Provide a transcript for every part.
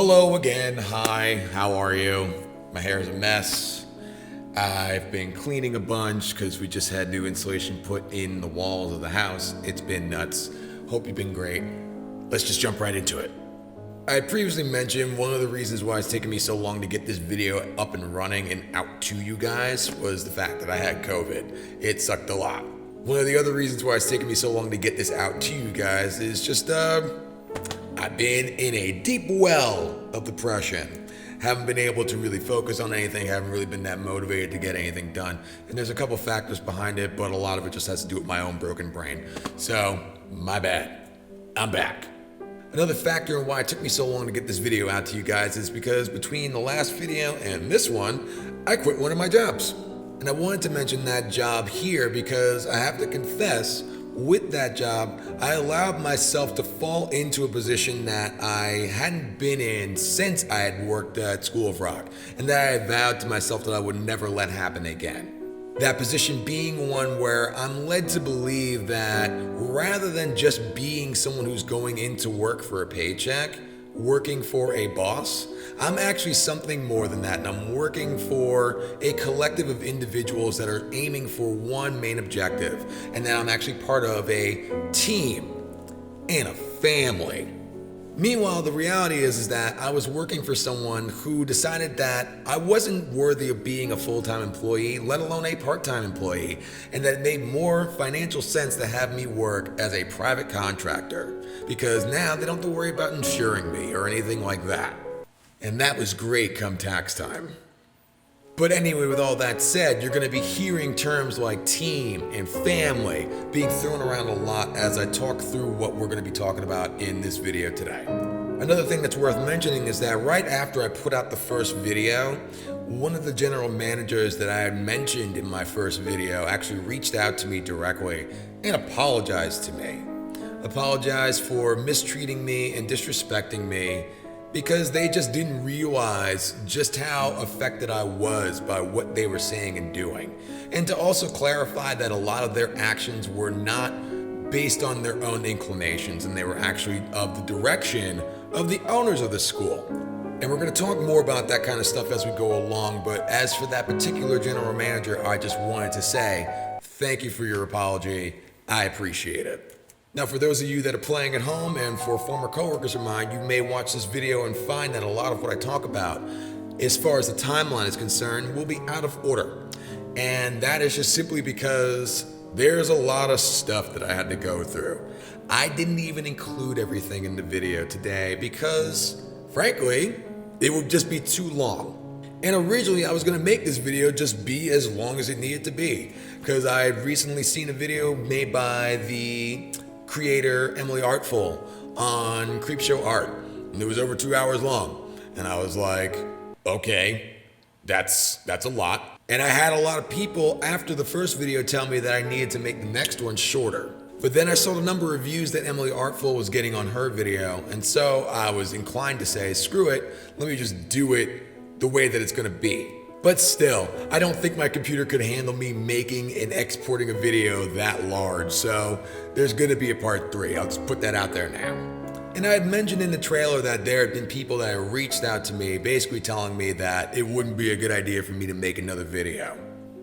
Hello again. Hi, how are you? My hair is a mess. I've been cleaning a bunch because we just had new insulation put in the walls of the house. It's been nuts. Hope you've been great. Let's just jump right into it. I previously mentioned one of the reasons why it's taken me so long to get this video up and running and out to you guys was the fact that I had COVID. It sucked a lot. One of the other reasons why it's taken me so long to get this out to you guys is just, I've been in a deep well of depression. Haven't been able to really focus on anything, haven't really been that motivated to get anything done. And there's a couple factors behind it, but a lot of it just has to do with my own broken brain. So, my bad. I'm back. Another factor in why it took me so long to get this video out to you guys is because between the last video and this one, I quit one of my jobs. And I wanted to mention that job here because I have to confess, with that job, I allowed myself to fall into a position that I hadn't been in since I had worked at School of Rock, and that I had vowed to myself that I would never let happen again. That position being one where I'm led to believe that rather than just being someone who's going into work for a paycheck, working for a boss, I'm actually something more than that, and I'm working for a collective of individuals that are aiming for one main objective, and that I'm actually part of a team and a family. Meanwhile, the reality is that I was working for someone who decided that I wasn't worthy of being a full-time employee, let alone a part-time employee, and that it made more financial sense to have me work as a private contractor, because now they don't have to worry about insuring me or anything like that. And that was great come tax time. But anyway, with all that said, you're going to be hearing terms like team and family being thrown around a lot as I talk through what we're going to be talking about in this video today. Another thing that's worth mentioning is that right after I put out the first video, one of the general managers that I had mentioned in my first video actually reached out to me directly and apologized to me. Apologized for mistreating me and disrespecting me, because they just didn't realize just how affected I was by what they were saying and doing. And to also clarify that a lot of their actions were not based on their own inclinations, and they were actually of the direction of the owners of the school. And we're going to talk more about that kind of stuff as we go along, but as for that particular general manager, I just wanted to say, thank you for your apology. I appreciate it. Now, for those of you that are playing at home and for former coworkers of mine, you may watch this video and find that a lot of what I talk about, as far as the timeline is concerned, will be out of order. And that is just simply because there's a lot of stuff that I had to go through. I didn't even include everything in the video today because, frankly, it would just be too long. And originally I was going to make this video just be as long as it needed to be, because I had recently seen a video made by the creator Emily Artful on Creepshow Art, and it was over 2 hours long, and I was like, okay, that's a lot. And I had a lot of people after the first video tell me that I needed to make the next one shorter. But then I saw the number of views that Emily Artful was getting on her video, and so I was inclined to say, screw it, let me just do it the way that it's gonna be. But still, I don't think my computer could handle me making and exporting a video that large, so there's gonna be a part 3. I'll just put that out there now. And I had mentioned in the trailer that there had been people that had reached out to me basically telling me that it wouldn't be a good idea for me to make another video.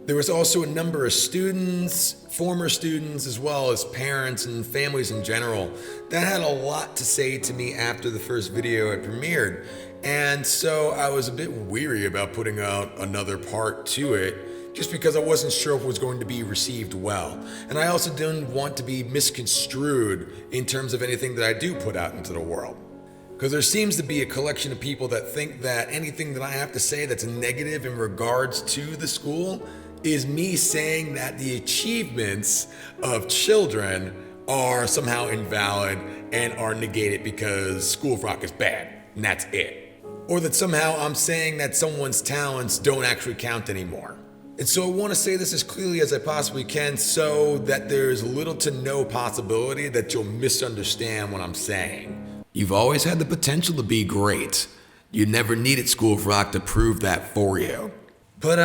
There was also a number of students, former students, as well as parents and families in general that had a lot to say to me after the first video had premiered. And so I was a bit weary about putting out another part to it, just because I wasn't sure if it was going to be received well. And I also didn't want to be misconstrued in terms of anything that I do put out into the world. Because there seems to be a collection of people that think that anything that I have to say that's negative in regards to the school is me saying that the achievements of children are somehow invalid and are negated because School of Rock is bad, and that's it. Or that somehow I'm saying that someone's talents don't actually count anymore. And so I want to say this as clearly as I possibly can so that there's little to no possibility that you'll misunderstand what I'm saying. You've always had the potential to be great. You never needed School of Rock to prove that for you. But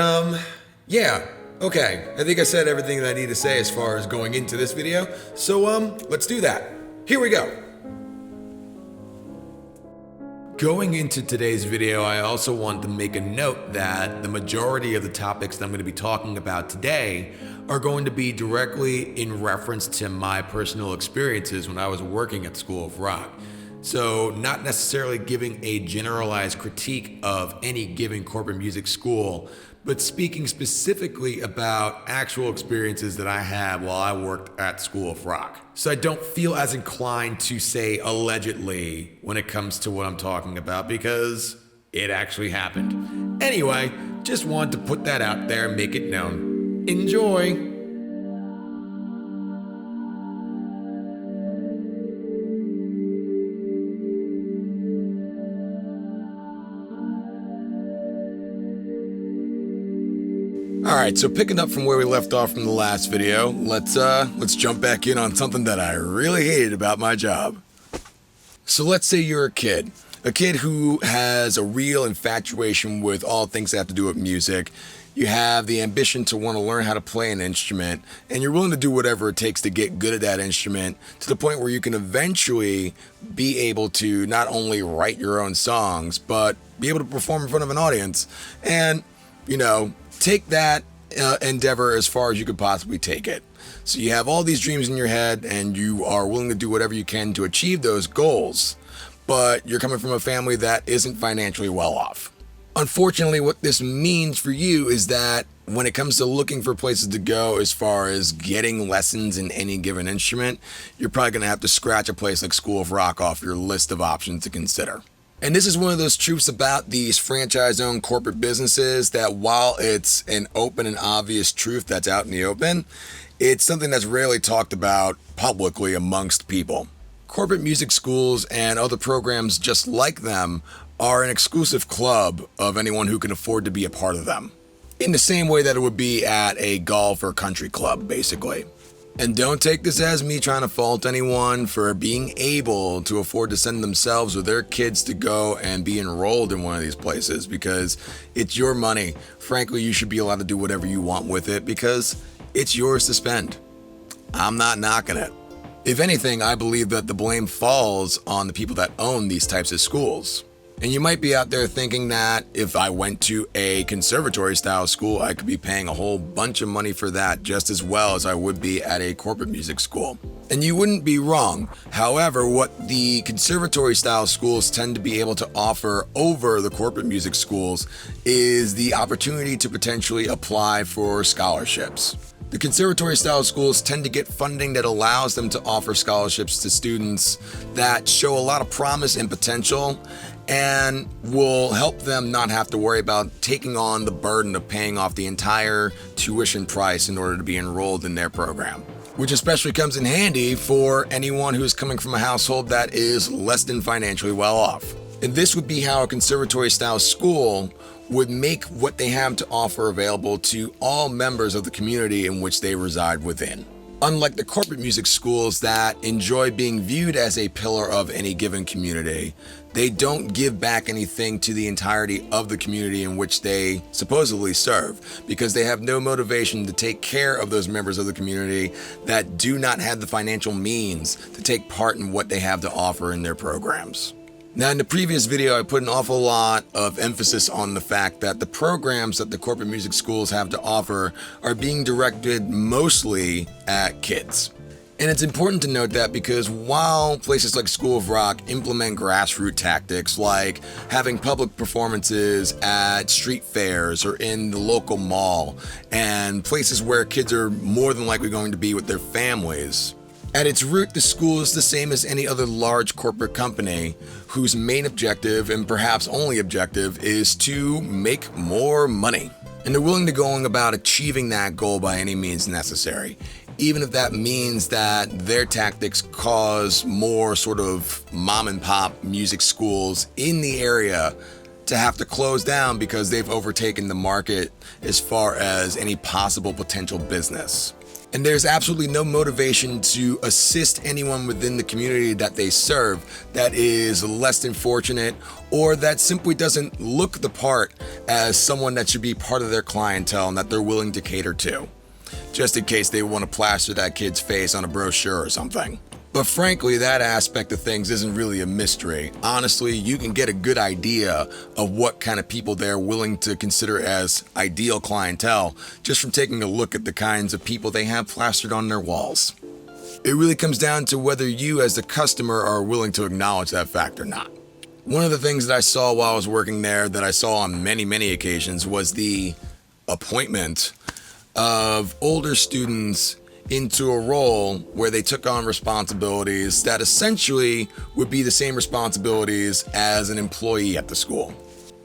yeah, okay, I think I said everything that I need to say as far as going into this video, so let's do that. Here we go. Going into today's video, I also want to make a note that the majority of the topics that I'm going to be talking about today are going to be directly in reference to my personal experiences when I was working at School of Rock. So not necessarily giving a generalized critique of any given corporate music school, but speaking specifically about actual experiences that I had while I worked at School of Rock. So I don't feel as inclined to say allegedly when it comes to what I'm talking about, because it actually happened. Anyway, just wanted to put that out there and make it known. Enjoy! Alright, so picking up from where we left off from the last video, let's jump back in on something that I really hated about my job. So let's say you're a kid who has a real infatuation with all things that have to do with music. You have the ambition to want to learn how to play an instrument, and you're willing to do whatever it takes to get good at that instrument to the point where you can eventually be able to not only write your own songs, but be able to perform in front of an audience and, take that endeavor as far as you could possibly take it. So you have all these dreams in your head and you are willing to do whatever you can to achieve those goals, but you're coming from a family that isn't financially well off. Unfortunately, what this means for you is that when it comes to looking for places to go as far as getting lessons in any given instrument, you're probably going to have to scratch a place like School of Rock off your list of options to consider. And this is one of those truths about these franchise-owned corporate businesses that while it's an open and obvious truth that's out in the open, it's something that's rarely talked about publicly amongst people. Corporate music schools and other programs just like them are an exclusive club of anyone who can afford to be a part of them. In the same way that it would be at a golf or country club, basically. And don't take this as me trying to fault anyone for being able to afford to send themselves or their kids to go and be enrolled in one of these places, because it's your money. Frankly, you should be allowed to do whatever you want with it because it's yours to spend. I'm not knocking it. If anything, I believe that the blame falls on the people that own these types of schools. And you might be out there thinking that if I went to a conservatory style school, I could be paying a whole bunch of money for that just as well as I would be at a corporate music school. And you wouldn't be wrong. However, what the conservatory style schools tend to be able to offer over the corporate music schools is the opportunity to potentially apply for scholarships. The conservatory style schools tend to get funding that allows them to offer scholarships to students that show a lot of promise and potential and will help them not have to worry about taking on the burden of paying off the entire tuition price in order to be enrolled in their program. Which especially comes in handy for anyone who's coming from a household that is less than financially well off. And this would be how a conservatory style school would make what they have to offer available to all members of the community in which they reside within. Unlike the corporate music schools that enjoy being viewed as a pillar of any given community, they don't give back anything to the entirety of the community in which they supposedly serve, because they have no motivation to take care of those members of the community that do not have the financial means to take part in what they have to offer in their programs. Now, in the previous video, I put an awful lot of emphasis on the fact that the programs that the corporate music schools have to offer are being directed mostly at kids. And it's important to note that because while places like School of Rock implement grassroots tactics like having public performances at street fairs or in the local mall and places where kids are more than likely going to be with their families, at its root, the school is the same as any other large corporate company whose main objective, and perhaps only objective, is to make more money. And they're willing to go about achieving that goal by any means necessary, even if that means that their tactics cause more sort of mom and pop music schools in the area to have to close down because they've overtaken the market as far as any possible potential business. And there's absolutely no motivation to assist anyone within the community that they serve that is less than fortunate or that simply doesn't look the part as someone that should be part of their clientele and that they're willing to cater to, just in case they want to plaster that kid's face on a brochure or something. But frankly, that aspect of things isn't really a mystery. Honestly, you can get a good idea of what kind of people they're willing to consider as ideal clientele just from taking a look at the kinds of people they have plastered on their walls. It really comes down to whether you as the customer are willing to acknowledge that fact or not. One of the things that I saw while I was working there that I saw on many occasions was the appointment of older students into a role where they took on responsibilities that essentially would be the same responsibilities as an employee at the school.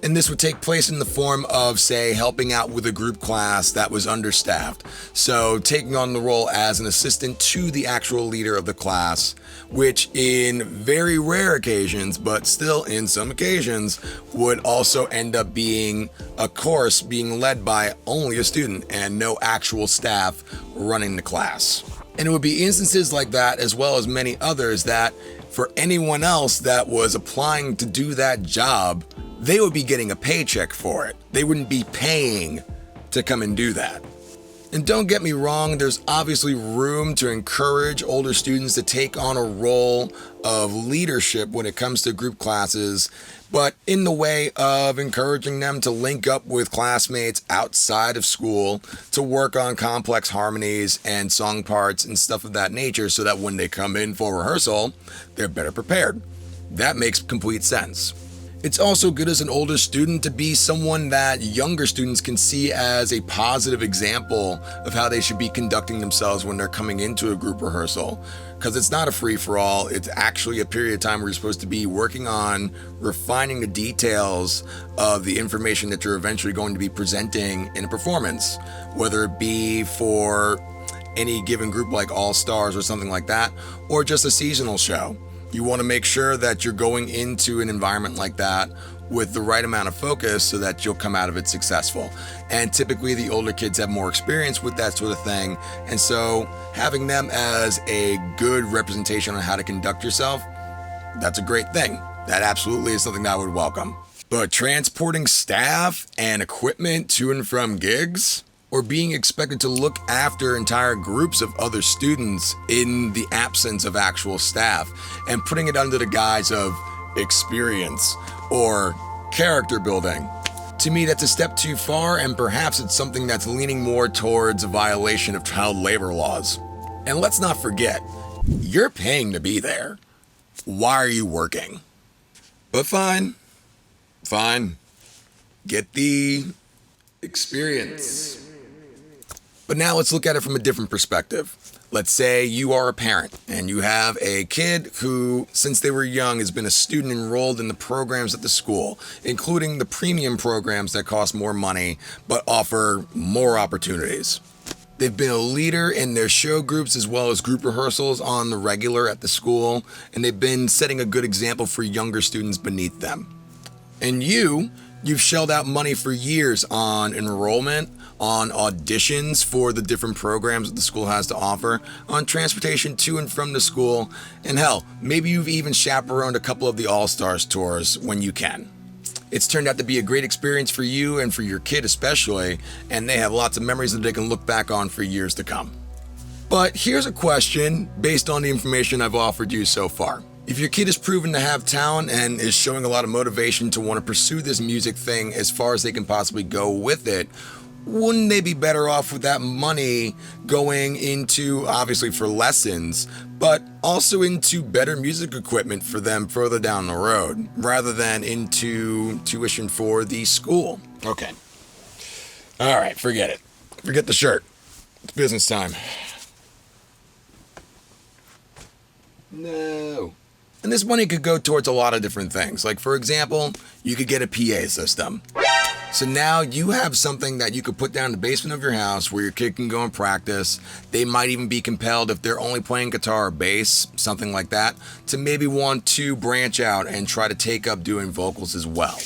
And this would take place in the form of, say, helping out with a group class that was understaffed. So taking on the role as an assistant to the actual leader of the class, which in very rare occasions, but still in some occasions, would also end up being a course being led by only a student and no actual staff running the class. And it would be instances like that, as well as many others, that for anyone else that was applying to do that job, they would be getting a paycheck for it. They wouldn't be paying to come and do that. And don't get me wrong, there's obviously room to encourage older students to take on a role of leadership when it comes to group classes, but in the way of encouraging them to link up with classmates outside of school to work on complex harmonies and song parts and stuff of that nature so that when they come in for rehearsal, they're better prepared. That makes complete sense. It's also good as an older student to be someone that younger students can see as a positive example of how they should be conducting themselves when they're coming into a group rehearsal. Because it's not a free-for-all, it's actually a period of time where you're supposed to be working on refining the details of the information that you're eventually going to be presenting in a performance, whether it be for any given group like All Stars or something like that, or just a seasonal show. You want to make sure that you're going into an environment like that with the right amount of focus so that you'll come out of it successful. And typically the older kids have more experience with that sort of thing. And so having them as a good representation on how to conduct yourself, that's a great thing. That absolutely is something that I would welcome. But transporting staff and equipment to and from gigs, or being expected to look after entire groups of other students in the absence of actual staff and putting it under the guise of experience or character building. To me, that's a step too far, and perhaps it's something that's leaning more towards a violation of child labor laws. And let's not forget, you're paying to be there. Why are you working? But fine. Get the experience. But now let's look at it from a different perspective. Let's say you are a parent and you have a kid who, since they were young, has been a student enrolled in the programs at the school, including the premium programs that cost more money but offer more opportunities. They've been a leader in their show groups as well as group rehearsals on the regular at the school, and they've been setting a good example for younger students beneath them. And you've shelled out money for years on enrollment, on auditions for the different programs that the school has to offer, on transportation to and from the school, and hell, maybe you've even chaperoned a couple of the All-Stars tours when you can. It's turned out to be a great experience for you and for your kid especially, and they have lots of memories that they can look back on for years to come. But here's a question based on the information I've offered you so far. If your kid is proven to have talent and is showing a lot of motivation to want to pursue this music thing as far as they can possibly go with it, wouldn't they be better off with that money going into, obviously for lessons, but also into better music equipment for them further down the road, rather than into tuition for the school? Okay. All right, forget it. Forget the shirt. It's business time. No. And this money could go towards a lot of different things. Like, for example, you could get a PA system. So now you have something that you could put down in the basement of your house where your kid can go and practice. They might even be compelled, if they're only playing guitar or bass, something like that, to maybe want to branch out and try to take up doing vocals as well.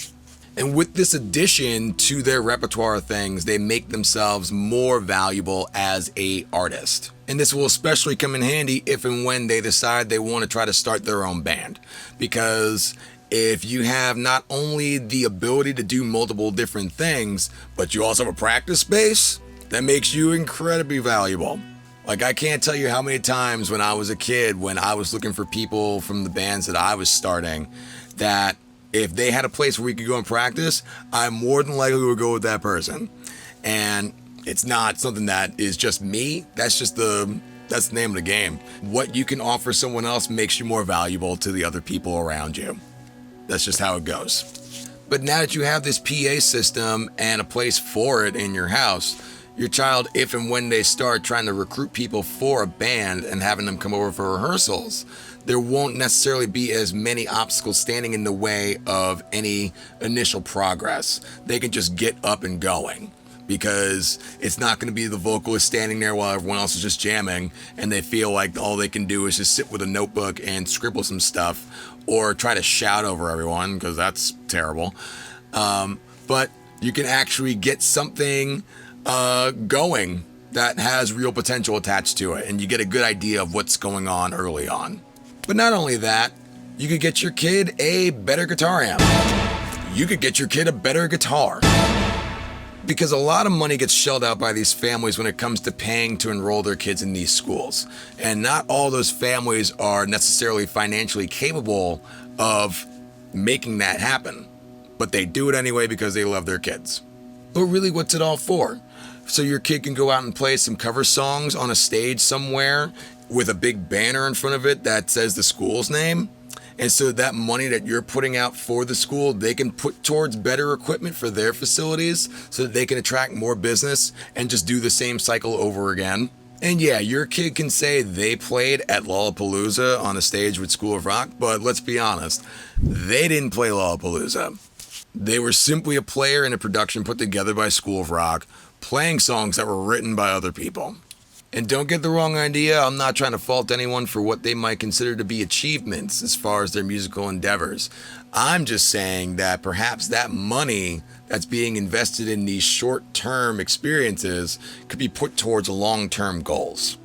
And with this addition to their repertoire of things, they make themselves more valuable as an artist. And this will especially come in handy if and when they decide they want to try to start their own band. Because if you have not only the ability to do multiple different things, but you also have a practice space, that makes you incredibly valuable. Like, I can't tell you how many times when I was a kid, when I was looking for people from the bands that I was starting, that if they had a place where we could go and practice, I more than likely would go with that person. And it's not something that is just me. That's the name of the game. What you can offer someone else makes you more valuable to the other people around you. That's just how it goes. But now that you have this PA system and a place for it in your house, your child, if and when they start trying to recruit people for a band and having them come over for rehearsals, there won't necessarily be as many obstacles standing in the way of any initial progress. They can just get up and going, because it's not going to be the vocalist standing there while everyone else is just jamming and they feel like all they can do is just sit with a notebook and scribble some stuff or try to shout over everyone, because that's terrible. But you can actually get something going that has real potential attached to it, and you get a good idea of what's going on early on. But not only that, you could get your kid a better guitar amp. You could get your kid a better guitar. Because a lot of money gets shelled out by these families when it comes to paying to enroll their kids in these schools. And not all those families are necessarily financially capable of making that happen. But they do it anyway because they love their kids. But really, what's it all for? So your kid can go out and play some cover songs on a stage somewhere with a big banner in front of it that says the school's name? And so that money that you're putting out for the school, they can put towards better equipment for their facilities so that they can attract more business and just do the same cycle over again. And yeah, your kid can say they played at Lollapalooza on a stage with School of Rock, but let's be honest, they didn't play Lollapalooza. They were simply a player in a production put together by School of Rock, playing songs that were written by other people. And don't get the wrong idea, I'm not trying to fault anyone for what they might consider to be achievements as far as their musical endeavors. I'm just saying that perhaps that money that's being invested in these short-term experiences could be put towards long-term goals.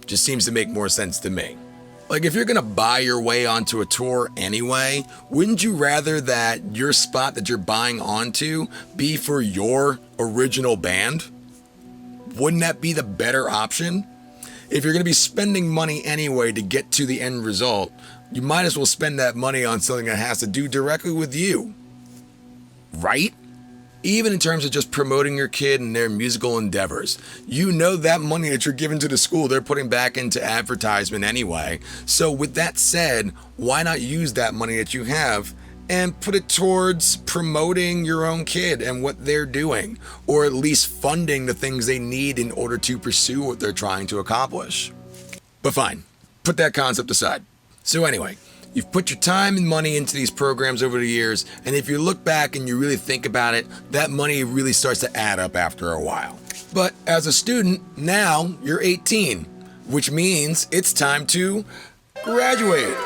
Just seems to make more sense to me. Like, if you're gonna buy your way onto a tour anyway, wouldn't you rather that your spot that you're buying onto be for your original band? Wouldn't that be the better option? If you're going to be spending money anyway to get to the end result, you might as well spend that money on something that has to do directly with you. Right? Even in terms of just promoting your kid and their musical endeavors. You know that money that you're giving to the school, they're putting back into advertisement anyway. So with that said, why not use that money that you have and put it towards promoting your own kid and what they're doing, or at least funding the things they need in order to pursue what they're trying to accomplish. But fine, put that concept aside. So anyway, you've put your time and money into these programs over the years, and if you look back and you really think about it, that money really starts to add up after a while. But as a student, now you're 18, which means it's time to graduate.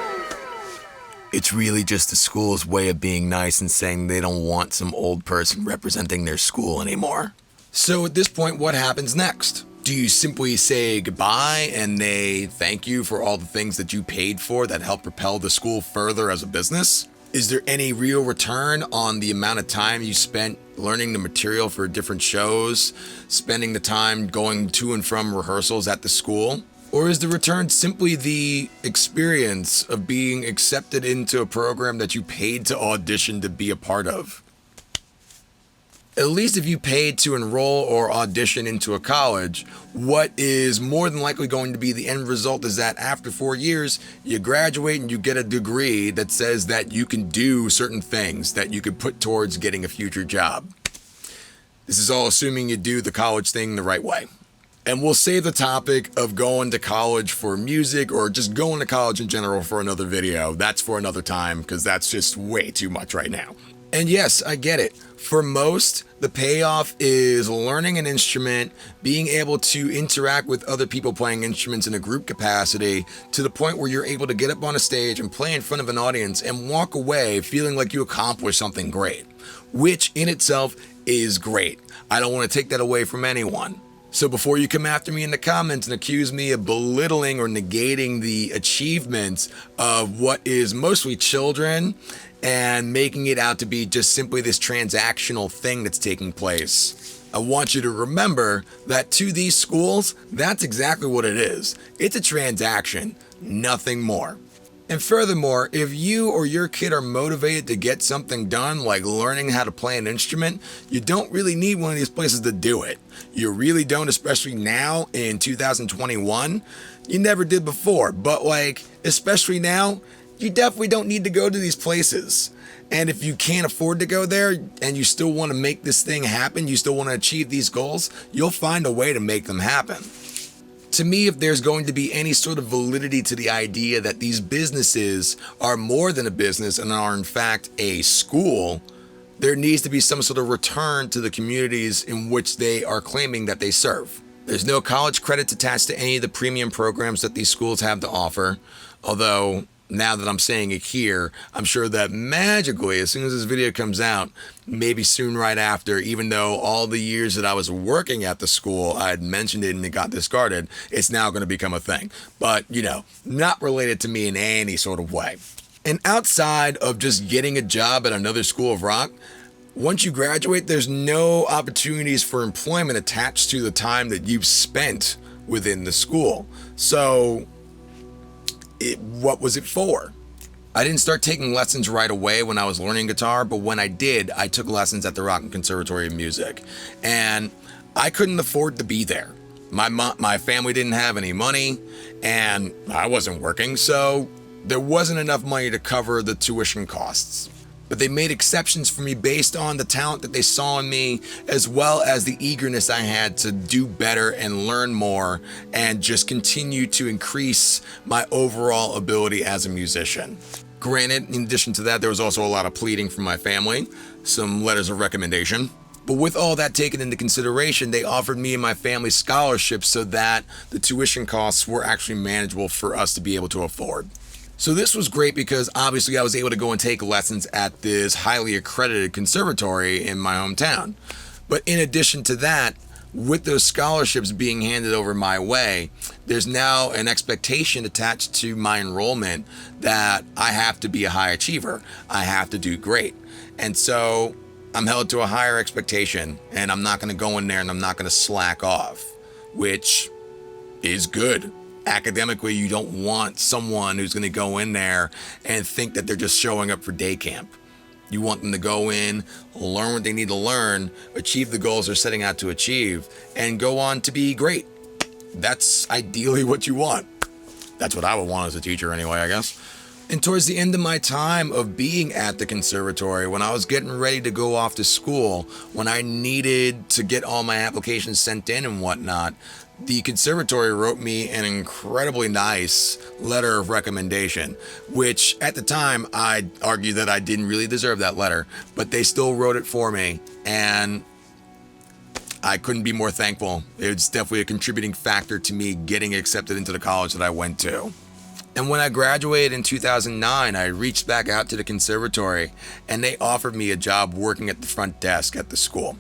It's really just the school's way of being nice and saying they don't want some old person representing their school anymore. So at this point, what happens next? Do you simply say goodbye and they thank you for all the things that you paid for that help propel the school further as a business? Is there any real return on the amount of time you spent learning the material for different shows, spending the time going to and from rehearsals at the school? Or is the return simply the experience of being accepted into a program that you paid to audition to be a part of? At least if you paid to enroll or audition into a college, what is more than likely going to be the end result is that after 4 years, you graduate and you get a degree that says that you can do certain things that you could put towards getting a future job. This is all assuming you do the college thing the right way. And we'll save the topic of going to college for music or just going to college in general for another video. That's for another time, because that's just way too much right now. And yes, I get it. For most, the payoff is learning an instrument, being able to interact with other people playing instruments in a group capacity to the point where you're able to get up on a stage and play in front of an audience and walk away feeling like you accomplished something great, which in itself is great. I don't want to take that away from anyone. So before you come after me in the comments and accuse me of belittling or negating the achievements of what is mostly children and making it out to be just simply this transactional thing that's taking place, I want you to remember that to these schools, that's exactly what it is. It's a transaction, nothing more. And furthermore, if you or your kid are motivated to get something done, like learning how to play an instrument, you don't really need one of these places to do it. You really don't, especially now in 2021. You never did before, but especially now, you definitely don't need to go to these places. And if you can't afford to go there and you still want to make this thing happen, you still want to achieve these goals, you'll find a way to make them happen. To me, if there's going to be any sort of validity to the idea that these businesses are more than a business and are in fact a school, there needs to be some sort of return to the communities in which they are claiming that they serve. There's no college credits attached to any of the premium programs that these schools have to offer, although now that I'm saying it here, I'm sure that magically, as soon as this video comes out, maybe soon right after, even though all the years that I was working at the school, I had mentioned it and it got discarded, it's now going to become a thing. But, not related to me in any sort of way. And outside of just getting a job at another school of rock, once you graduate, there's no opportunities for employment attached to the time that you've spent within the school. So what was it for? I didn't start taking lessons right away when I was learning guitar, but when I did, I took lessons at the Rock Conservatory of Music, and I couldn't afford to be there. My family didn't have any money, and I wasn't working, so there wasn't enough money to cover the tuition costs. But they made exceptions for me based on the talent that they saw in me, as well as the eagerness I had to do better and learn more and just continue to increase my overall ability as a musician. Granted, in addition to that, there was also a lot of pleading from my family, some letters of recommendation. But with all that taken into consideration, they offered me and my family scholarships so that the tuition costs were actually manageable for us to be able to afford. So this was great because obviously I was able to go and take lessons at this highly accredited conservatory in my hometown. But in addition to that, with those scholarships being handed over my way, there's now an expectation attached to my enrollment that I have to be a high achiever. I have to do great. And so I'm held to a higher expectation, and I'm not going to go in there and I'm not going to slack off, which is good. Academically, you don't want someone who's going to go in there and think that they're just showing up for day camp. You want them to go in, learn what they need to learn, achieve the goals they're setting out to achieve, and go on to be great. That's ideally what you want. That's what I would want as a teacher anyway, I guess. And towards the end of my time of being at the conservatory, when I was getting ready to go off to school, when I needed to get all my applications sent in and whatnot, the conservatory wrote me an incredibly nice letter of recommendation, which at the time I'd argue that I didn't really deserve that letter, but they still wrote it for me, and I couldn't be more thankful. It's definitely a contributing factor to me getting accepted into the college that I went to. And when I graduated in 2009, I reached back out to the conservatory and they offered me a job working at the front desk at the school.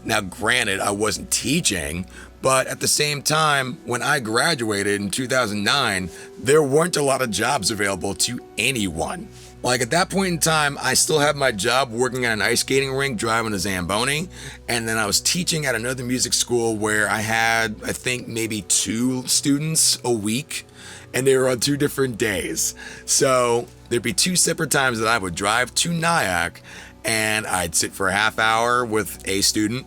Now, granted, I wasn't teaching, but at the same time, when I graduated in 2009, there weren't a lot of jobs available to anyone. At that point in time, I still had my job working at an ice skating rink, driving a Zamboni, and then I was teaching at another music school where I had, I think, maybe 2 students a week, and they were on 2 different days. So there'd be 2 separate times that I would drive to Nyack, and I'd sit for a half hour with a student,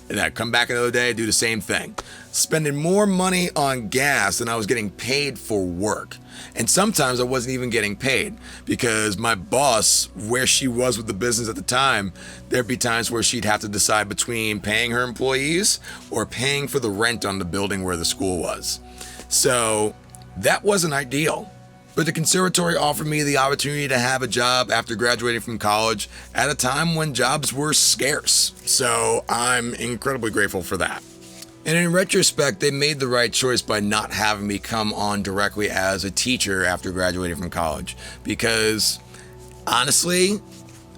and I'd come back another day and do the same thing, spending more money on gas than I was getting paid for work. And sometimes I wasn't even getting paid because my boss, where she was with the business at the time, there'd be times where she'd have to decide between paying her employees or paying for the rent on the building where the school was. So that wasn't ideal. But the conservatory offered me the opportunity to have a job after graduating from college at a time when jobs were scarce. So I'm incredibly grateful for that. And in retrospect, they made the right choice by not having me come on directly as a teacher after graduating from college. Because honestly,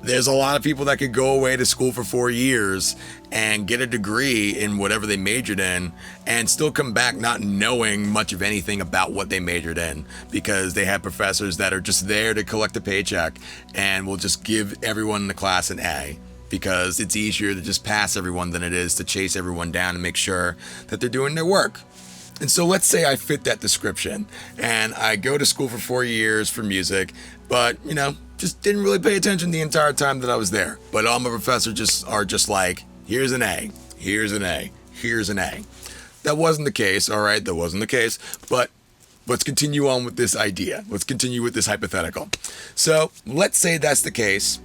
there's a lot of people that could go away to school for 4 years and get a degree in whatever they majored in and still come back not knowing much of anything about what they majored in because they have professors that are just there to collect a paycheck and will just give everyone in the class an A. because it's easier to just pass everyone than it is to chase everyone down and make sure that they're doing their work. And so let's say I fit that description and I go to school for 4 years for music, but, just didn't really pay attention the entire time that I was there. But all my professors are just like, here's an A, here's an A, here's an A. That wasn't the case, all right? That wasn't the case, but let's continue on with this idea. Let's continue with this hypothetical. So let's say that's the case,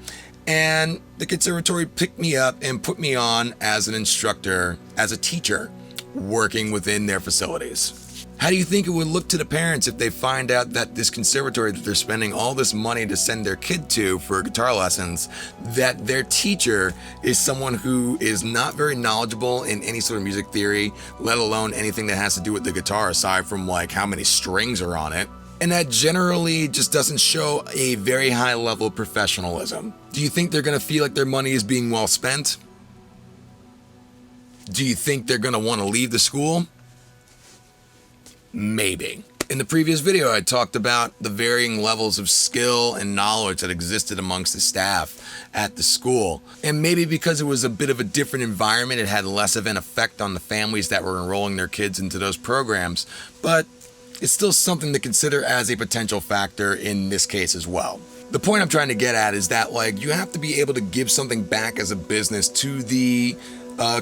and the conservatory picked me up and put me on as an instructor, as a teacher, working within their facilities. How do you think it would look to the parents if they find out that this conservatory that they're spending all this money to send their kid to for guitar lessons, that their teacher is someone who is not very knowledgeable in any sort of music theory, let alone anything that has to do with the guitar aside from like how many strings are on it, and that generally just doesn't show a very high level of professionalism? Do you think they're going to feel like their money is being well spent? Do you think they're going to want to leave the school? Maybe. In the previous video, I talked about the varying levels of skill and knowledge that existed amongst the staff at the school. And maybe because it was a bit of a different environment, it had less of an effect on the families that were enrolling their kids into those programs. But it's still something to consider as a potential factor in this case as well. The point I'm trying to get at is that you have to be able to give something back as a business to the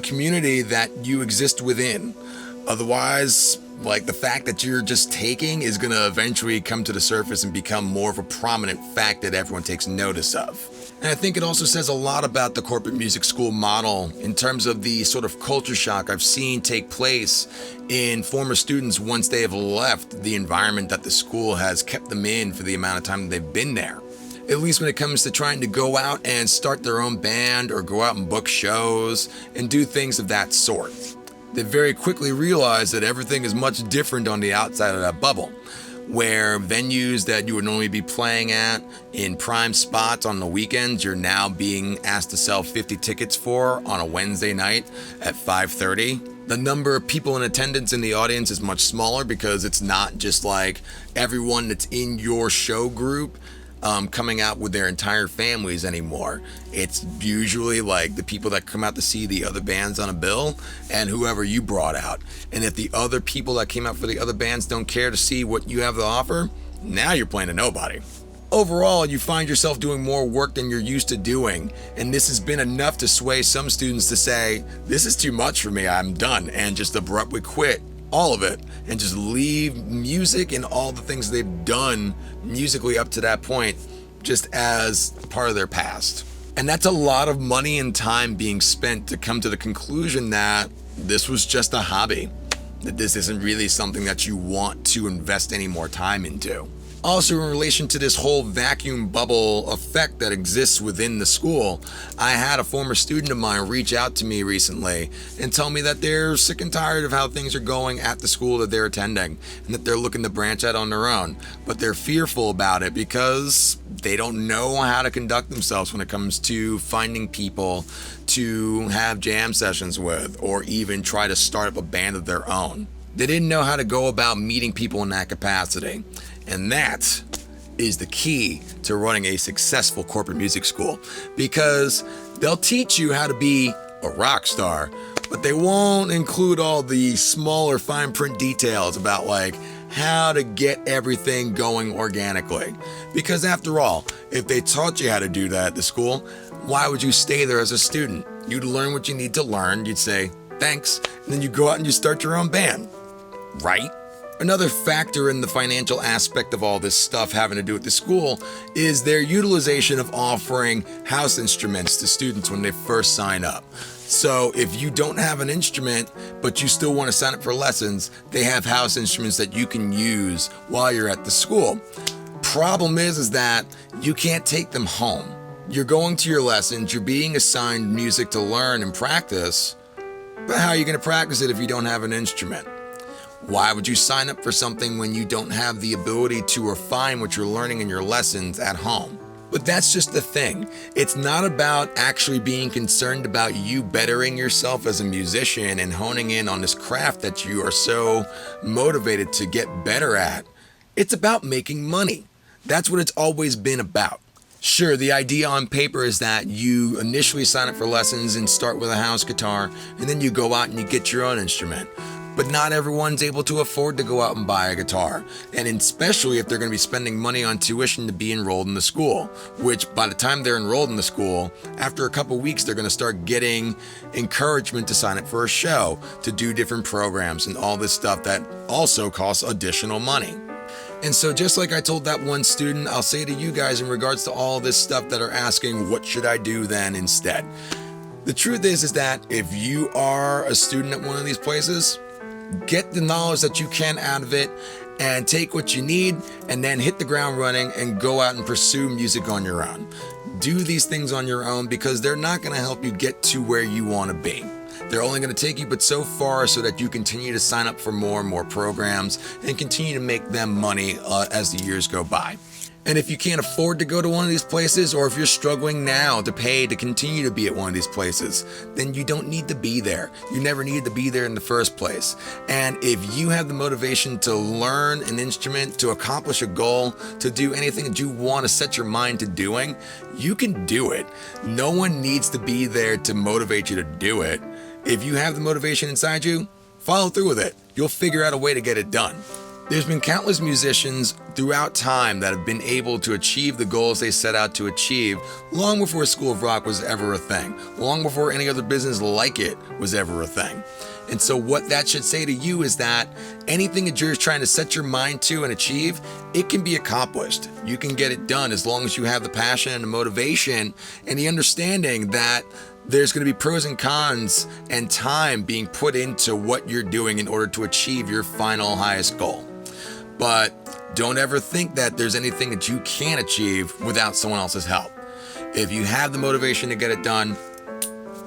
community that you exist within. Otherwise, the fact that you're just taking is going to eventually come to the surface and become more of a prominent fact that everyone takes notice of. And I think it also says a lot about the corporate music school model in terms of the sort of culture shock I've seen take place in former students once they have left the environment that the school has kept them in for the amount of time they've been there. At least when it comes to trying to go out and start their own band or go out and book shows and do things of that sort. They very quickly realize that everything is much different on the outside of that bubble, where venues that you would normally be playing at in prime spots on the weekends, you're now being asked to sell 50 tickets for on a Wednesday night at 5:30. The number of people in attendance in the audience is much smaller because it's not just like everyone that's in your show group coming out with their entire families anymore. It's usually the people that come out to see the other bands on a bill and whoever you brought out. And if the other people that came out for the other bands don't care to see what you have to offer, now you're playing to nobody. Overall, you find yourself doing more work than you're used to doing, and this has been enough to sway some students to say, this is too much for me, I'm done, and just abruptly quit all of it and just leave music and all the things they've done musically up to that point just as part of their past. And that's a lot of money and time being spent to come to the conclusion that this was just a hobby, that this isn't really something that you want to invest any more time into. Also, in relation to this whole vacuum bubble effect that exists within the school, I had a former student of mine reach out to me recently and tell me that they're sick and tired of how things are going at the school that they're attending and that they're looking to branch out on their own. But they're fearful about it because they don't know how to conduct themselves when it comes to finding people to have jam sessions with or even try to start up a band of their own. They didn't know how to go about meeting people in that capacity. And that is the key to running a successful corporate music school, because they'll teach you how to be a rock star, but they won't include all the smaller fine print details about how to get everything going organically. Because after all, if they taught you how to do that at the school, why would you stay there as a student? You'd learn what you need to learn, you'd say thanks, and then you go out and you start your own band, right? Another factor in the financial aspect of all this stuff having to do with the school is their utilization of offering house instruments to students when they first sign up. So if you don't have an instrument, but you still want to sign up for lessons, they have house instruments that you can use while you're at the school. Problem is that you can't take them home. You're going to your lessons, you're being assigned music to learn and practice, but how are you going to practice it if you don't have an instrument? Why would you sign up for something when you don't have the ability to refine what you're learning in your lessons at home? But that's just the thing. It's not about actually being concerned about you bettering yourself as a musician and honing in on this craft that you are so motivated to get better at. It's about making money. That's what it's always been about. Sure, the idea on paper is that you initially sign up for lessons and start with a house guitar, and then you go out and you get your own instrument. But not everyone's able to afford to go out and buy a guitar, and especially if they're going to be spending money on tuition to be enrolled in the school, which by the time they're enrolled in the school, after a couple weeks, they're going to start getting encouragement to sign up for a show, to do different programs, and all this stuff that also costs additional money. And so just like I told that one student, I'll say to you guys in regards to all this stuff that are asking, what should I do then instead? The truth is that if you are a student at one of these places, get the knowledge that you can out of it and take what you need and then hit the ground running and go out and pursue music on your own. Do these things on your own because they're not going to help you get to where you want to be. They're only going to take you but so far so that you continue to sign up for more and more programs and continue to make them money as the years go by. And if you can't afford to go to one of these places, or if you're struggling now to pay to continue to be at one of these places, then you don't need to be there. You never needed to be there in the first place. And if you have the motivation to learn an instrument, to accomplish a goal, to do anything that you want to set your mind to doing, you can do it. No one needs to be there to motivate you to do it. If you have the motivation inside you, follow through with it. You'll figure out a way to get it done. There's been countless musicians throughout time that have been able to achieve the goals they set out to achieve long before School of Rock was ever a thing, long before any other business like it was ever a thing. And so what that should say to you is that anything that you're trying to set your mind to and achieve, it can be accomplished. You can get it done as long as you have the passion and the motivation and the understanding that there's going to be pros and cons and time being put into what you're doing in order to achieve your final highest goal. But don't ever think that there's anything that you can't achieve without someone else's help. If you have the motivation to get it done,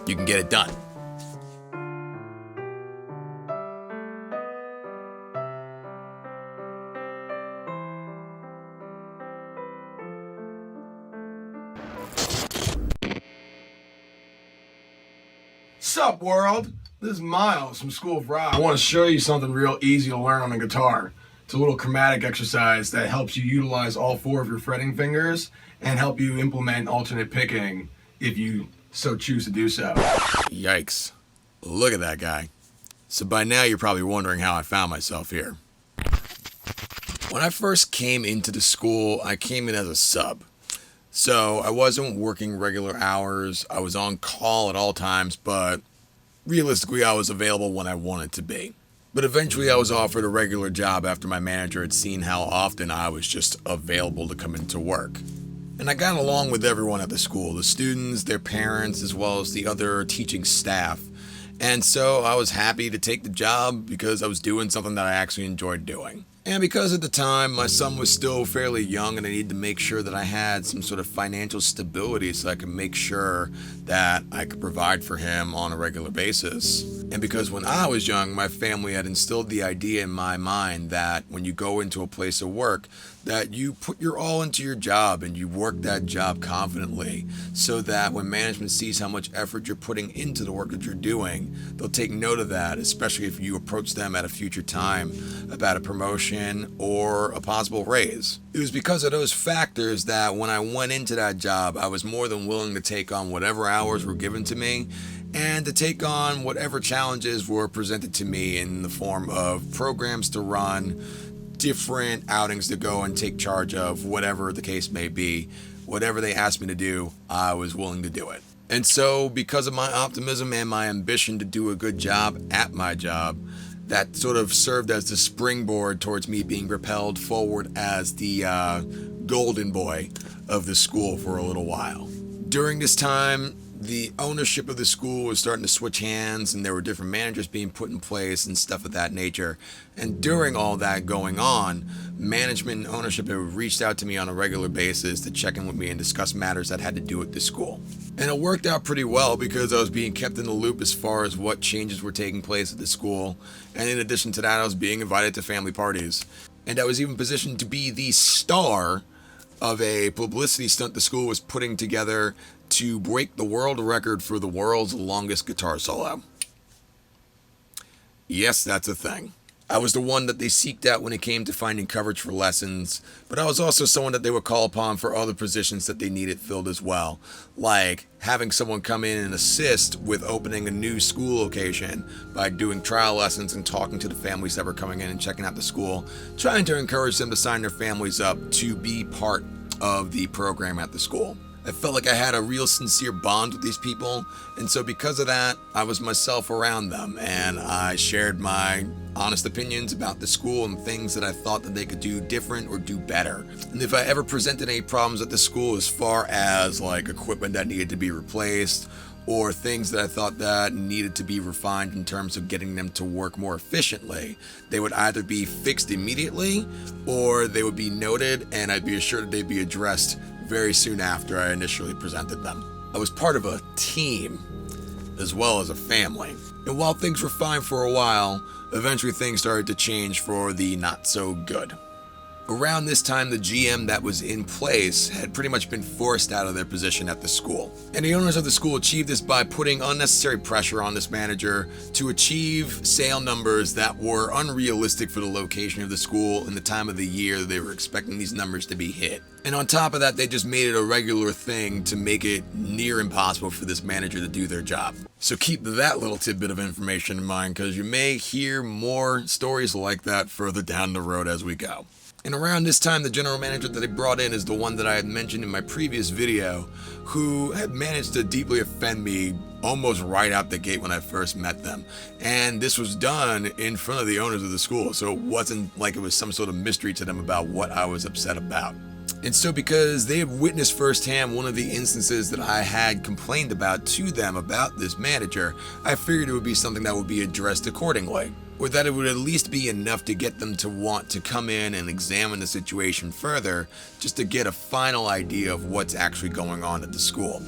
you can get it done. Sup world, this is Miles from School of Rock. I want to show you something real easy to learn on the guitar. It's a little chromatic exercise that helps you utilize all 4 of your fretting fingers and help you implement alternate picking if you so choose to do so. Yikes. Look at that guy. So by now you're probably wondering how I found myself here. When I first came into the school, I came in as a sub. So I wasn't working regular hours, I was on call at all times, but realistically I was available when I wanted to be. But eventually I was offered a regular job after my manager had seen how often I was just available to come into work. And I got along with everyone at the school, the students, their parents, as well as the other teaching staff. And so I was happy to take the job because I was doing something that I actually enjoyed doing. And because at the time my son was still fairly young and I needed to make sure that I had some sort of financial stability so I could make sure that I could provide for him on a regular basis. And because when I was young, my family had instilled the idea in my mind that when you go into a place of work, that you put your all into your job and you work that job confidently so that when management sees how much effort you're putting into the work that you're doing, they'll take note of that, especially if you approach them at a future time about a promotion or a possible raise. It was because of those factors that when I went into that job, I was more than willing to take on whatever hours were given to me and to take on whatever challenges were presented to me in the form of programs to run, different outings to go and take charge of, whatever the case may be. Whatever they asked me to do, I was willing to do it. And so because of my optimism and my ambition to do a good job at my job, that sort of served as the springboard towards me being propelled forward as the golden boy of the school for a little while. During this time, the ownership of the school was starting to switch hands and there were different managers being put in place and stuff of that nature. And during all that going on, management and ownership have reached out to me on a regular basis to check in with me and discuss matters that had to do with the school. And it worked out pretty well because I was being kept in the loop as far as what changes were taking place at the school. And in addition to that, I was being invited to family parties. And I was even positioned to be the star of a publicity stunt the school was putting together to break the world record for the world's longest guitar solo. Yes, that's a thing. I was the one that they seeked out when it came to finding coverage for lessons, but I was also someone that they would call upon for other positions that they needed filled as well, like having someone come in and assist with opening a new school location by doing trial lessons and talking to the families that were coming in and checking out the school, trying to encourage them to sign their families up to be part of the program at the school. I felt like I had a real sincere bond with these people, and so because of that, I was myself around them, and I shared my honest opinions about the school and things that I thought that they could do different or do better. And if I ever presented any problems at the school as far as like equipment that needed to be replaced, or things that I thought that needed to be refined in terms of getting them to work more efficiently, they would either be fixed immediately or they would be noted, and I'd be assured that they'd be addressed very soon after I initially presented them. I was part of a team as well as a family. And while things were fine for a while, eventually things started to change for the not so good. Around this time, the GM that was in place had pretty much been forced out of their position at the school. And the owners of the school achieved this by putting unnecessary pressure on this manager to achieve sale numbers that were unrealistic for the location of the school and the time of the year they were expecting these numbers to be hit. And on top of that, they just made it a regular thing to make it near impossible for this manager to do their job. So keep that little tidbit of information in mind, because you may hear more stories like that further down the road as we go. And around this time, the general manager that they brought in is the one that I had mentioned in my previous video, who had managed to deeply offend me almost right out the gate when I first met them. And this was done in front of the owners of the school, so it wasn't like it was some sort of mystery to them about what I was upset about. And so because they had witnessed firsthand one of the instances that I had complained about to them about this manager, I figured it would be something that would be addressed accordingly, or that it would at least be enough to get them to want to come in and examine the situation further, just to get a final idea of what's actually going on at the school.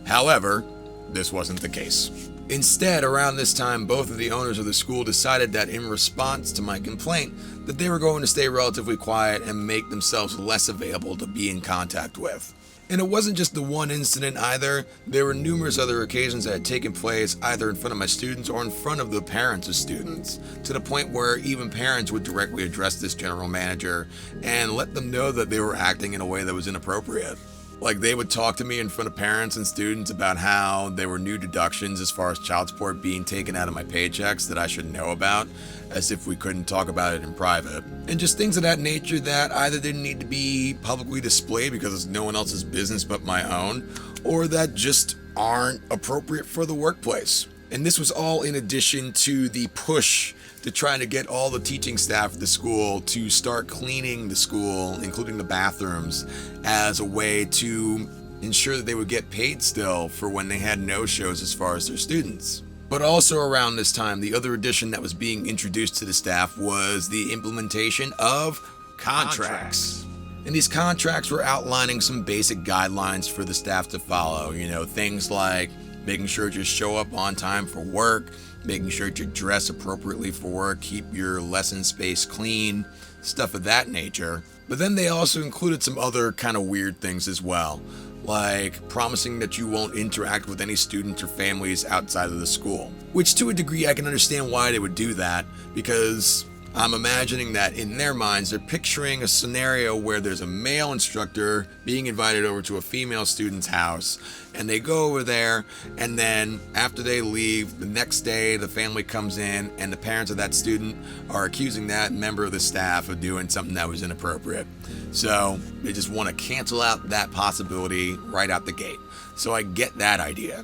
However, this wasn't the case. Instead, around this time, both of the owners of the school decided that in response to my complaint, that they were going to stay relatively quiet and make themselves less available to be in contact with. And it wasn't just the one incident either. There were numerous other occasions that had taken place either in front of my students or in front of the parents of students, to the point where even parents would directly address this general manager and let them know that they were acting in a way that was inappropriate. Like, they would talk to me in front of parents and students about how there were new deductions as far as child support being taken out of my paychecks that I should know about, as if we couldn't talk about it in private. And just things of that nature that either didn't need to be publicly displayed because it's no one else's business but my own, or that just aren't appropriate for the workplace. And this was all in addition to the push to try to get all the teaching staff at the school to start cleaning the school, including the bathrooms, as a way to ensure that they would get paid still for when they had no-shows as far as their students. But also around this time, the other addition that was being introduced to the staff was the implementation of contracts. And these contracts were outlining some basic guidelines for the staff to follow. You know, things like making sure you show up on time for work, making sure you dress appropriately for work, keep your lesson space clean, stuff of that nature. But then they also included some other kind of weird things as well, like promising that you won't interact with any students or families outside of the school. Which, to a degree, I can understand why they would do that, because I'm imagining that in their minds, they're picturing a scenario where there's a male instructor being invited over to a female student's house, and they go over there, and then after they leave, the next day the family comes in, and the parents of that student are accusing that member of the staff of doing something that was inappropriate. So they just want to cancel out that possibility right out the gate. So I get that idea.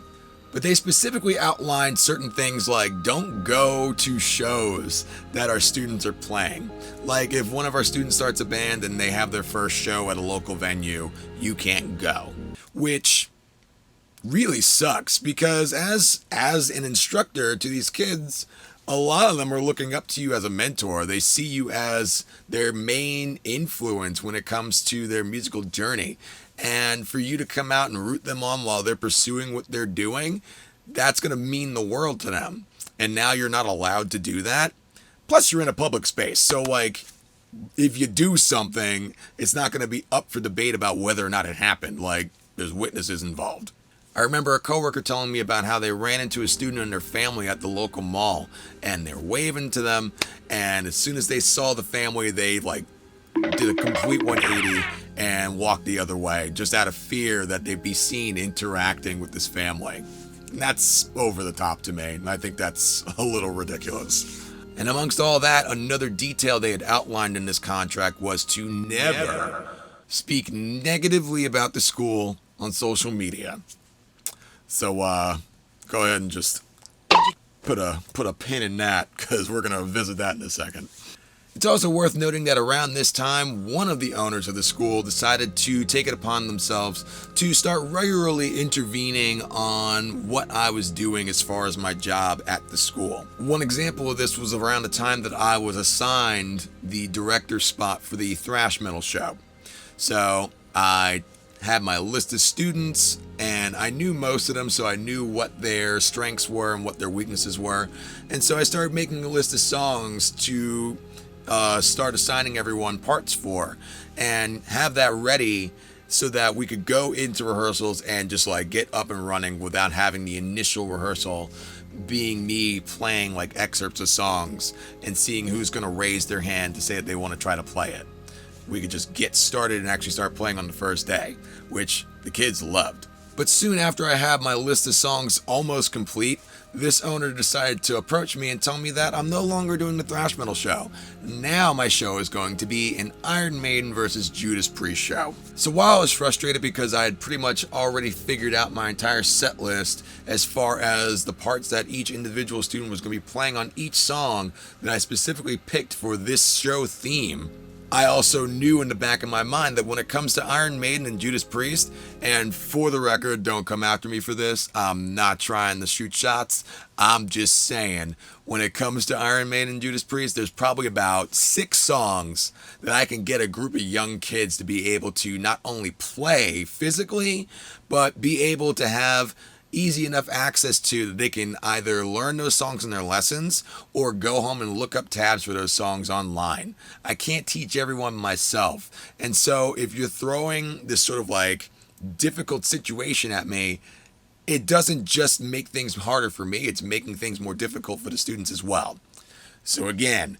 But they specifically outlined certain things like don't go to shows that our students are playing. Like if one of our students starts a band and they have their first show at a local venue, you can't go. Which really sucks, because as an instructor to these kids, a lot of them are looking up to you as a mentor. They see you as their main influence when it comes to their musical journey. And for you to come out and root them on while they're pursuing what they're doing, that's going to mean the world to them. And now you're not allowed to do that. Plus, you're in a public space. So, like, if you do something, it's not going to be up for debate about whether or not it happened. Like, there's witnesses involved. I remember a coworker telling me about how they ran into a student and their family at the local mall, and they're waving to them, and as soon as they saw the family, they did a complete 180 and walked the other way, just out of fear that they'd be seen interacting with this family. And that's over the top to me, and I think that's a little ridiculous. And amongst all that, another detail they had outlined in this contract was to never speak negatively about the school on social media. So go ahead and just put a pin in that, because we're going to visit that in a second. It's also worth noting that around this time, one of the owners of the school decided to take it upon themselves to start regularly intervening on what I was doing as far as my job at the school. One example of this was around the time that I was assigned the director spot for the thrash metal show. So I had my list of students, and I knew most of them, so I knew what their strengths were and what their weaknesses were. And so I started making a list of songs to start assigning everyone parts for, and have that ready so that we could go into rehearsals and just get up and running without having the initial rehearsal being me playing excerpts of songs and seeing who's going to raise their hand to say that they want to try to play it. We could just get started and actually start playing on the first day, which the kids loved. But soon after I had my list of songs almost complete, this owner decided to approach me and tell me that I'm no longer doing the thrash metal show. Now my show is going to be an Iron Maiden versus Judas Priest show. So while I was frustrated because I had pretty much already figured out my entire set list as far as the parts that each individual student was going to be playing on each song that I specifically picked for this show theme, I also knew in the back of my mind that when it comes to Iron Maiden and Judas Priest, and for the record, don't come after me for this, I'm not trying to shoot shots, I'm just saying, when it comes to Iron Maiden and Judas Priest, there's probably about 6 songs that I can get a group of young kids to be able to not only play physically, but be able to have easy enough access to that they can either learn those songs in their lessons or go home and look up tabs for those songs online. I can't teach everyone myself. And so if you're throwing this sort of difficult situation at me, it doesn't just make things harder for me, it's making things more difficult for the students as well. So again,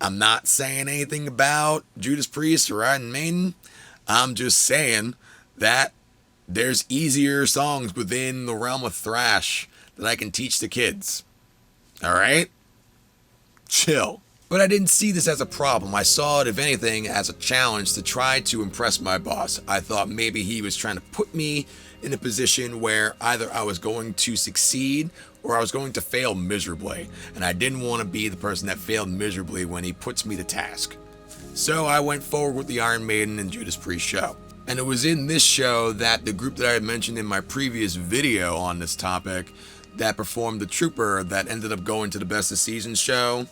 I'm not saying anything about Judas Priest or Iron Maiden. I'm just saying that there's easier songs within the realm of thrash that I can teach the kids. Alright? Chill. But I didn't see this as a problem. I saw it, if anything, as a challenge to try to impress my boss. I thought maybe he was trying to put me in a position where either I was going to succeed or I was going to fail miserably. And I didn't want to be the person that failed miserably when he puts me to task. So I went forward with the Iron Maiden and Judas Priest show. And it was in this show that the group that I had mentioned in my previous video on this topic that performed the Trooper that ended up going to the Best of Season show,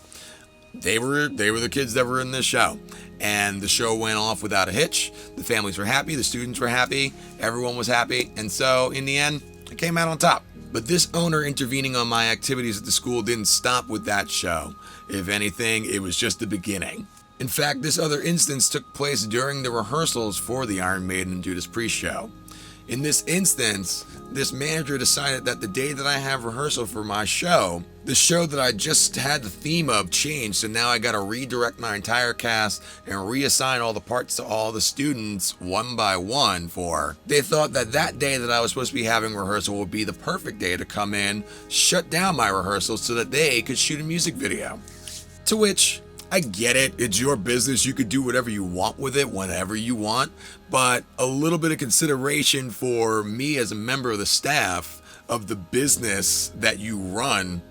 they were the kids that were in this show. And the show went off without a hitch. The families were happy, the students were happy, everyone was happy, and so in the end, I came out on top. But this owner intervening on my activities at the school didn't stop with that show. If anything, it was just the beginning. In fact, this other instance took place during the rehearsals for the Iron Maiden and Judas Priest show. In this instance, this manager decided that the day that I have rehearsal for my show, the show that I just had the theme of changed, so now I gotta redirect my entire cast and reassign all the parts to all the students one by one for. They thought that that day that I was supposed to be having rehearsal would be the perfect day to come in, shut down my rehearsals so that they could shoot a music video. To which, I get it, it's your business, you could do whatever you want with it whenever you want, but a little bit of consideration for me as a member of the staff of the business that you run,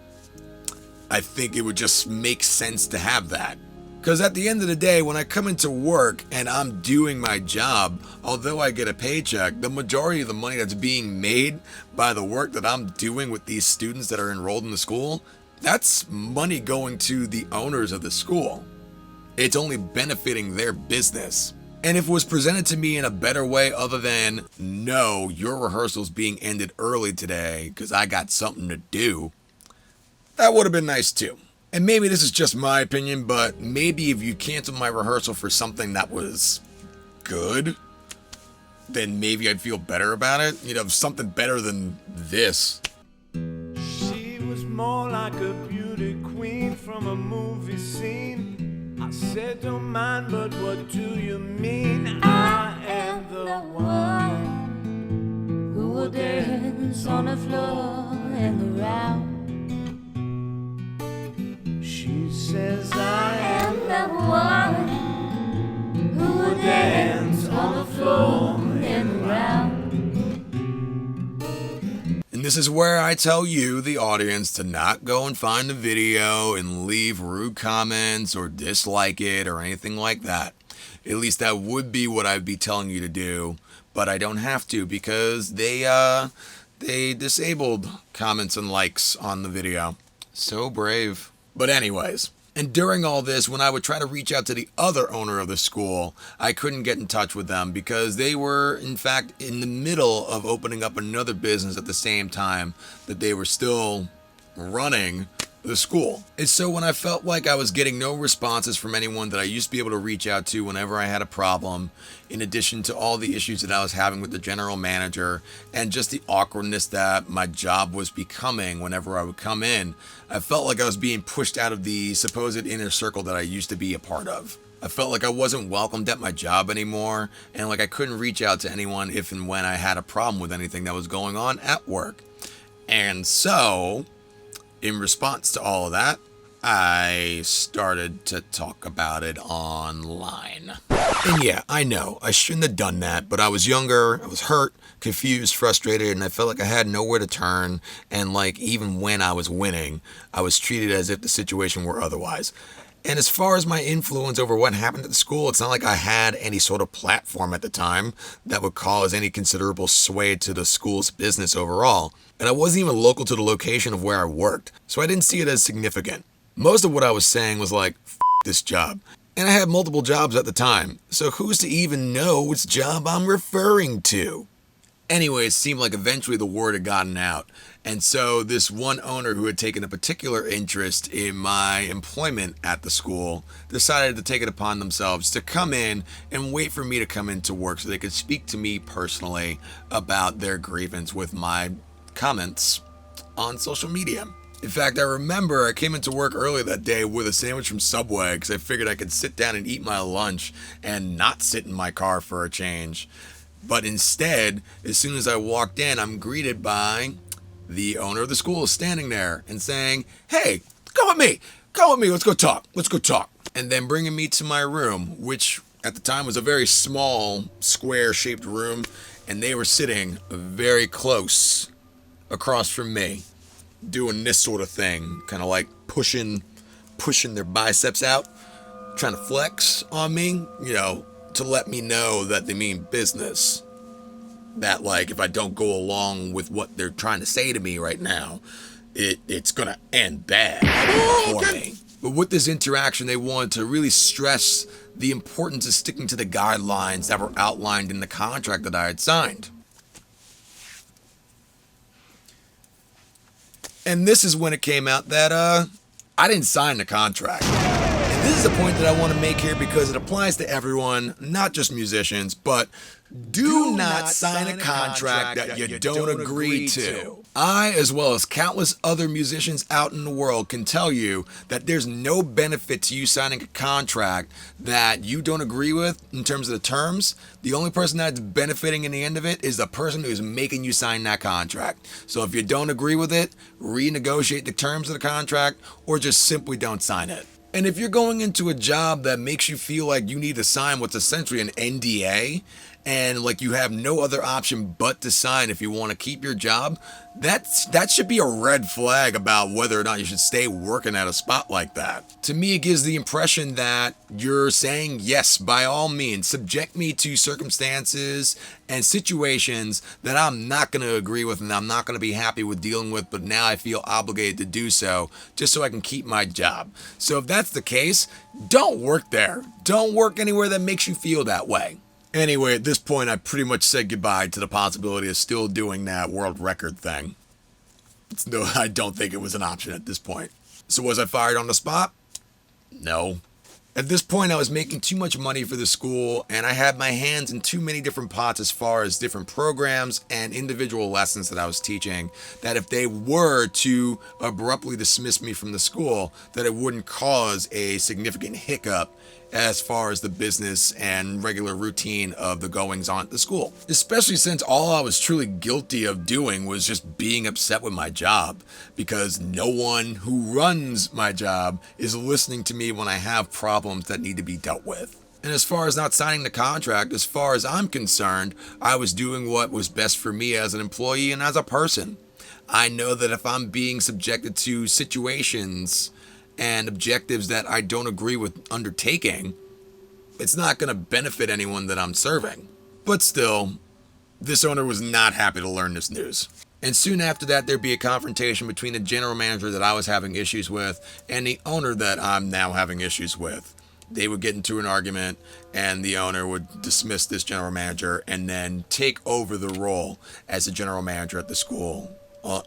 I think it would just make sense to have that. Because at the end of the day, when I come into work and I'm doing my job, although I get a paycheck, the majority of the money that's being made by the work that I'm doing with these students that are enrolled in the school, that's money going to the owners of the school. It's only benefiting their business. And if it was presented to me in a better way other than, no, your rehearsal's being ended early today because I got something to do, that would have been nice too. And maybe this is just my opinion, but maybe if you canceled my rehearsal for something that was good, then maybe I'd feel better about it. You know, something better than this. She was more like a beauty queen from a movie scene. I said, don't mind, but what do you mean? I am the one who will dance on the floor and around. She says, I am the one who will dance on the floor and around. And this is where I tell you, the audience, to not go and find the video and leave rude comments or dislike it or anything like that. At least that would be what I'd be telling you to do, but I don't have to because they disabled comments and likes on the video. So brave. But anyways, and during all this, when I would try to reach out to the other owner of the school, I couldn't get in touch with them because they were, in fact, in the middle of opening up another business at the same time that they were still running the school. And so when I felt like I was getting no responses from anyone that I used to be able to reach out to whenever I had a problem, in addition to all the issues that I was having with the general manager and just the awkwardness that my job was becoming whenever I would come in, I felt like I was being pushed out of the supposed inner circle that I used to be a part of. I felt like I wasn't welcomed at my job anymore, and like I couldn't reach out to anyone if and when I had a problem with anything that was going on at work. And so, in response to all of that, I started to talk about it online. And yeah, I know, I shouldn't have done that, but I was younger, I was hurt, confused, frustrated, and I felt like I had nowhere to turn, and like even when I was winning, I was treated as if the situation were otherwise. And as far as my influence over what happened at the school, it's not like I had any sort of platform at the time that would cause any considerable sway to the school's business overall. And I wasn't even local to the location of where I worked, so I didn't see it as significant. Most of what I was saying was like, F this job. And I had multiple jobs at the time, so who's to even know which job I'm referring to? Anyway, it seemed like eventually the word had gotten out, and so this one owner who had taken a particular interest in my employment at the school decided to take it upon themselves to come in and wait for me to come into work so they could speak to me personally about their grievance with my comments on social media. In fact, I remember I came into work early that day with a sandwich from Subway because I figured I could sit down and eat my lunch and not sit in my car for a change. But instead, as soon as I walked in, I'm greeted by the owner of the school standing there and saying, "Hey, come with me, let's go talk. And then bringing me to my room, which at the time was a very small, square-shaped room, and they were sitting very close across from me, doing this sort of thing, kind of like pushing their biceps out, trying to flex on me, you know, to let me know that they mean business. That, like, if I don't go along with what they're trying to say to me right now, it's gonna end bad for me. But with this interaction, they wanted to really stress the importance of sticking to the guidelines that were outlined in the contract that I had signed. And this is when it came out that I didn't sign the contract. And this is a point that I want to make here because it applies to everyone, not just musicians, but do not sign a contract that you don't agree to. I, as well as countless other musicians out in the world, can tell you that there's no benefit to you signing a contract that you don't agree with in terms of the terms. The only person that's benefiting in the end of it is the person who's making you sign that contract. So if you don't agree with it, renegotiate the terms of the contract or just simply don't sign it. And if you're going into a job that makes you feel like you need to sign what's essentially an NDA, and like you have no other option but to sign if you want to keep your job, that should be a red flag about whether or not you should stay working at a spot like that. To me, it gives the impression that you're saying, yes, by all means, subject me to circumstances and situations that I'm not going to agree with and I'm not going to be happy with dealing with, but now I feel obligated to do so just so I can keep my job. So if that's the case, don't work there. Don't work anywhere that makes you feel that way. Anyway, at this point, I pretty much said goodbye to the possibility of still doing that world record thing. No, I don't think it was an option at this point. So was I fired on the spot? No. At this point, I was making too much money for the school, and I had my hands in too many different pots as far as different programs and individual lessons that I was teaching, that if they were to abruptly dismiss me from the school, that it wouldn't cause a significant hiccup as far as the business and regular routine of the goings on at the school. Especially since all I was truly guilty of doing was just being upset with my job, because no one who runs my job is listening to me when I have problems that need to be dealt with. And as far as not signing the contract, as far as I'm concerned, I was doing what was best for me as an employee and as a person. I know that if I'm being subjected to situations and objectives that I don't agree with undertaking, it's not going to benefit anyone that I'm serving. But still, this owner was not happy to learn this news. And soon after that, there'd be a confrontation between the general manager that I was having issues with and the owner that I'm now having issues with. They would get into an argument, and the owner would dismiss this general manager and then take over the role as the general manager at the school,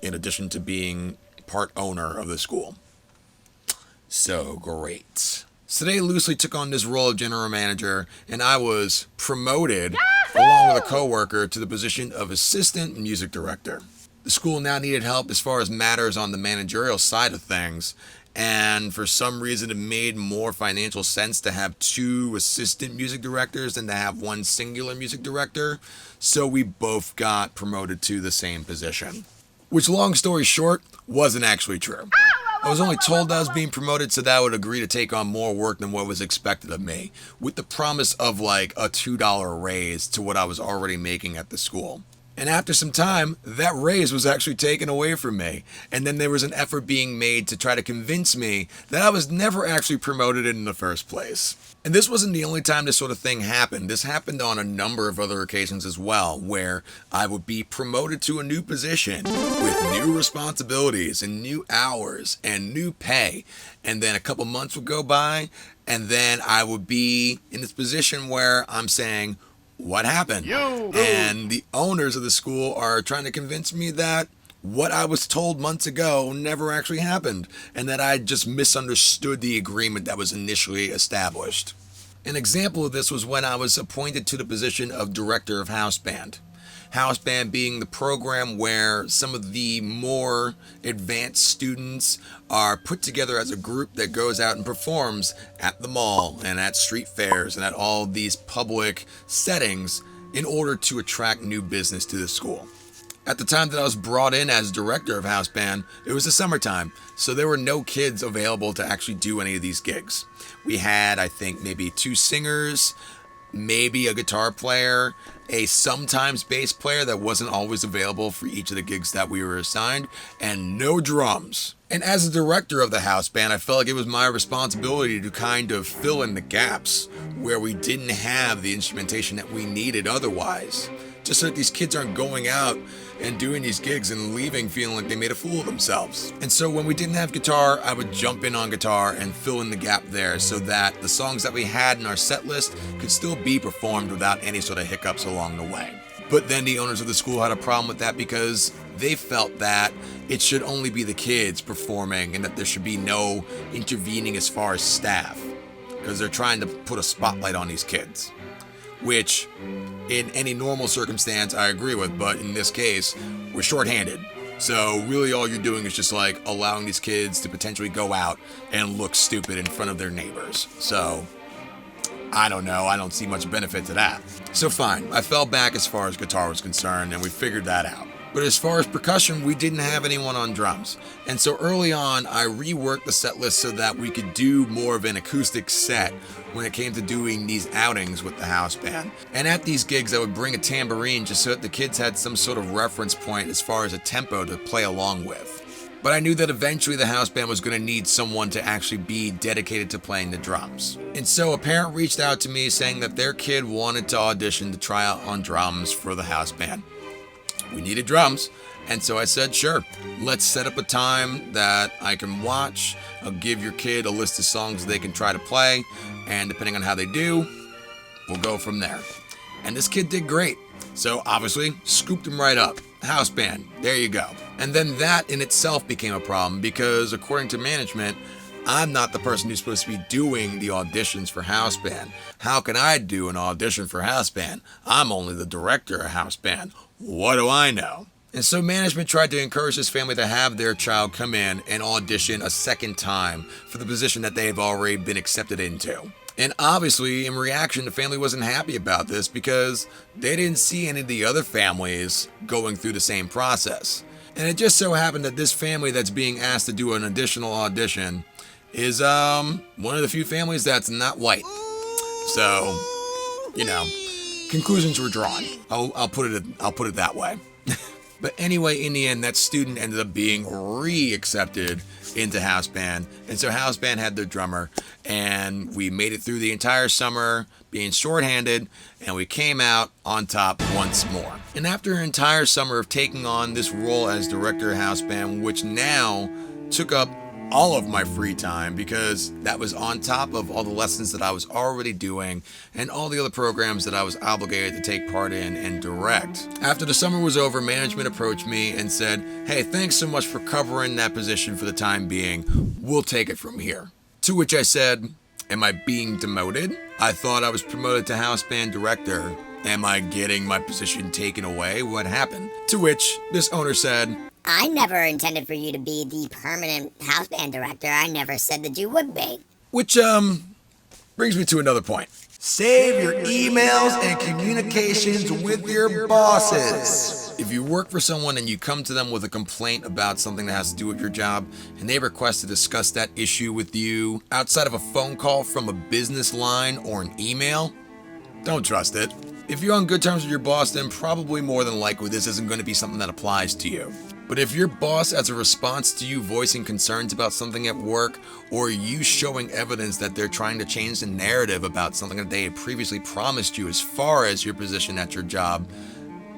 in addition to being part owner of the school. So great. So they loosely took on this role of general manager, and I was promoted along with a coworker to the position of assistant music director. The school now needed help as far as matters on the managerial side of things, and for some reason it made more financial sense to have 2 assistant music directors than to have 1 singular music director, so we both got promoted to the same position. Which, long story short, wasn't actually true. I was only told I was being promoted so that I would agree to take on more work than what was expected of me, with the promise of like a $2 raise to what I was already making at the school. And after some time, that raise was actually taken away from me, and then there was an effort being made to try to convince me that I was never actually promoted in the first place. And this wasn't the only time this sort of thing happened. This happened on a number of other occasions as well, where I would be promoted to a new position with new responsibilities and new hours and new pay. And then a couple months would go by, and then I would be in this position where I'm saying, what happened? And the owners of the school are trying to convince me that what I was told months ago never actually happened, and that I just misunderstood the agreement that was initially established. An example of this was when I was appointed to the position of director of house band. House band being the program where some of the more advanced students are put together as a group that goes out and performs at the mall and at street fairs and at all these public settings in order to attract new business to the school. At the time that I was brought in as director of house band, it was the summertime, so there were no kids available to actually do any of these gigs. We had, I think, maybe 2 singers, maybe a guitar player, a sometimes bass player that wasn't always available for each of the gigs that we were assigned, and no drums. And as a director of the house band, I felt like it was my responsibility to kind of fill in the gaps where we didn't have the instrumentation that we needed otherwise, just so that these kids aren't going out and doing these gigs and leaving feeling like they made a fool of themselves. And so when we didn't have guitar, I would jump in on guitar and fill in the gap there so that the songs that we had in our set list could still be performed without any sort of hiccups along the way. But then the owners of the school had a problem with that because they felt that it should only be the kids performing and that there should be no intervening as far as staff, because they're trying to put a spotlight on these kids. Which, in any normal circumstance, I agree with, but in this case, we're shorthanded. So really all you're doing is just like allowing these kids to potentially go out and look stupid in front of their neighbors. So, I don't know, I don't see much benefit to that. So fine, I fell back as far as guitar was concerned, and we figured that out. But as far as percussion, we didn't have anyone on drums. And so early on, I reworked the set list so that we could do more of an acoustic set when it came to doing these outings with the house band. And at these gigs, I would bring a tambourine just so that the kids had some sort of reference point as far as a tempo to play along with. But I knew that eventually the house band was going to need someone to actually be dedicated to playing the drums. And so a parent reached out to me saying that their kid wanted to audition to try out on drums for the house band. We needed drums, and so I said, sure, let's set up a time that I can watch. I'll give your kid a list of songs they can try to play, and depending on how they do, we'll go from there. And this kid did great, so obviously scooped him right up. House band, there you go. And then that in itself became a problem because according to management, I'm not the person who's supposed to be doing the auditions for house band. How can I do an audition for house band? I'm only the director of house band. What do I know? And so management tried to encourage this family to have their child come in and audition a second time for the position that they've already been accepted into. And obviously, in reaction, the family wasn't happy about this because they didn't see any of the other families going through the same process. And it just so happened that this family that's being asked to do an additional audition is one of the few families that's not white. So, conclusions were drawn. I'll put it that way. But anyway, in the end, that student ended up being re-accepted into house band. And so house band had their drummer, and we made it through the entire summer being shorthanded, and we came out on top once more. And after an entire summer of taking on this role as director of house band, which now took up all of my free time because that was on top of all the lessons that I was already doing and all the other programs that I was obligated to take part in and direct. After the summer was over, management approached me and said, "Hey, thanks so much for covering that position for the time being. We'll take it from here." To which I said, "Am I being demoted? I thought I was promoted to house band director. Am I getting my position taken away? What happened?" To which this owner said, I never intended for you to be the permanent house band director. I never said that you would be. which brings me to another point. Save your emails and communications with your bosses. If you work for someone and you come to them with a complaint about something that has to do with your job, and they request to discuss that issue with you outside of a phone call from a business line or an email, don't trust it. If you're on good terms with your boss, then probably more than likely this isn't going to be something that applies to you. But if your boss, as a response to you voicing concerns about something at work, or you showing evidence that they're trying to change the narrative about something that they had previously promised you as far as your position at your job,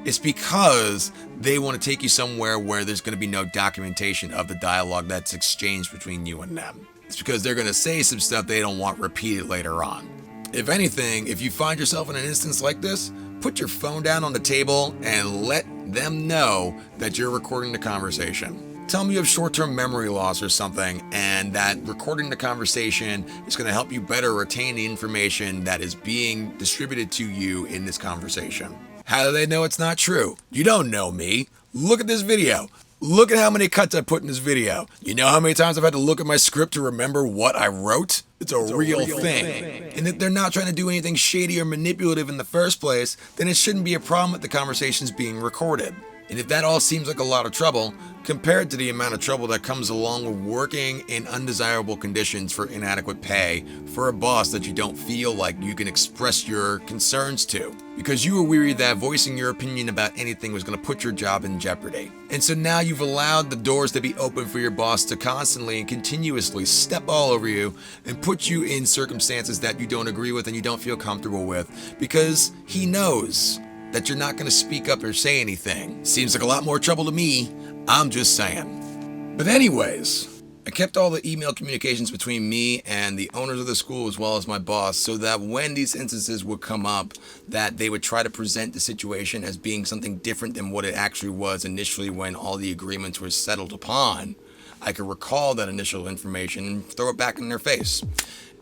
it's because they want to take you somewhere where there's going to be no documentation of the dialogue that's exchanged between you and them. It's because they're going to say some stuff they don't want repeated later on. If anything, if you find yourself in an instance like this, put your phone down on the table and let them know that you're recording the conversation. Tell them you have short-term memory loss or something, and that recording the conversation is going to help you better retain the information that is being distributed to you in this conversation. How do they know it's not true? You don't know me. Look at this video. Look at how many cuts I put in this video. You know how many times I've had to look at my script to remember what I wrote? It's a real thing. And if they're not trying to do anything shady or manipulative in the first place, then it shouldn't be a problem that the conversation's being recorded. And if that all seems like a lot of trouble, compared to the amount of trouble that comes along with working in undesirable conditions for inadequate pay for a boss that you don't feel like you can express your concerns to, because you were weary that voicing your opinion about anything was going to put your job in jeopardy. And so now you've allowed the doors to be open for your boss to constantly and continuously step all over you and put you in circumstances that you don't agree with and you don't feel comfortable with, because he knows that you're not going to speak up or say anything. Seems like a lot more trouble to me. I'm just saying. But anyways, I kept all the email communications between me and the owners of the school as well as my boss, so that when these instances would come up, that they would try to present the situation as being something different than what it actually was initially when all the agreements were settled upon. I could recall that initial information and throw it back in their face.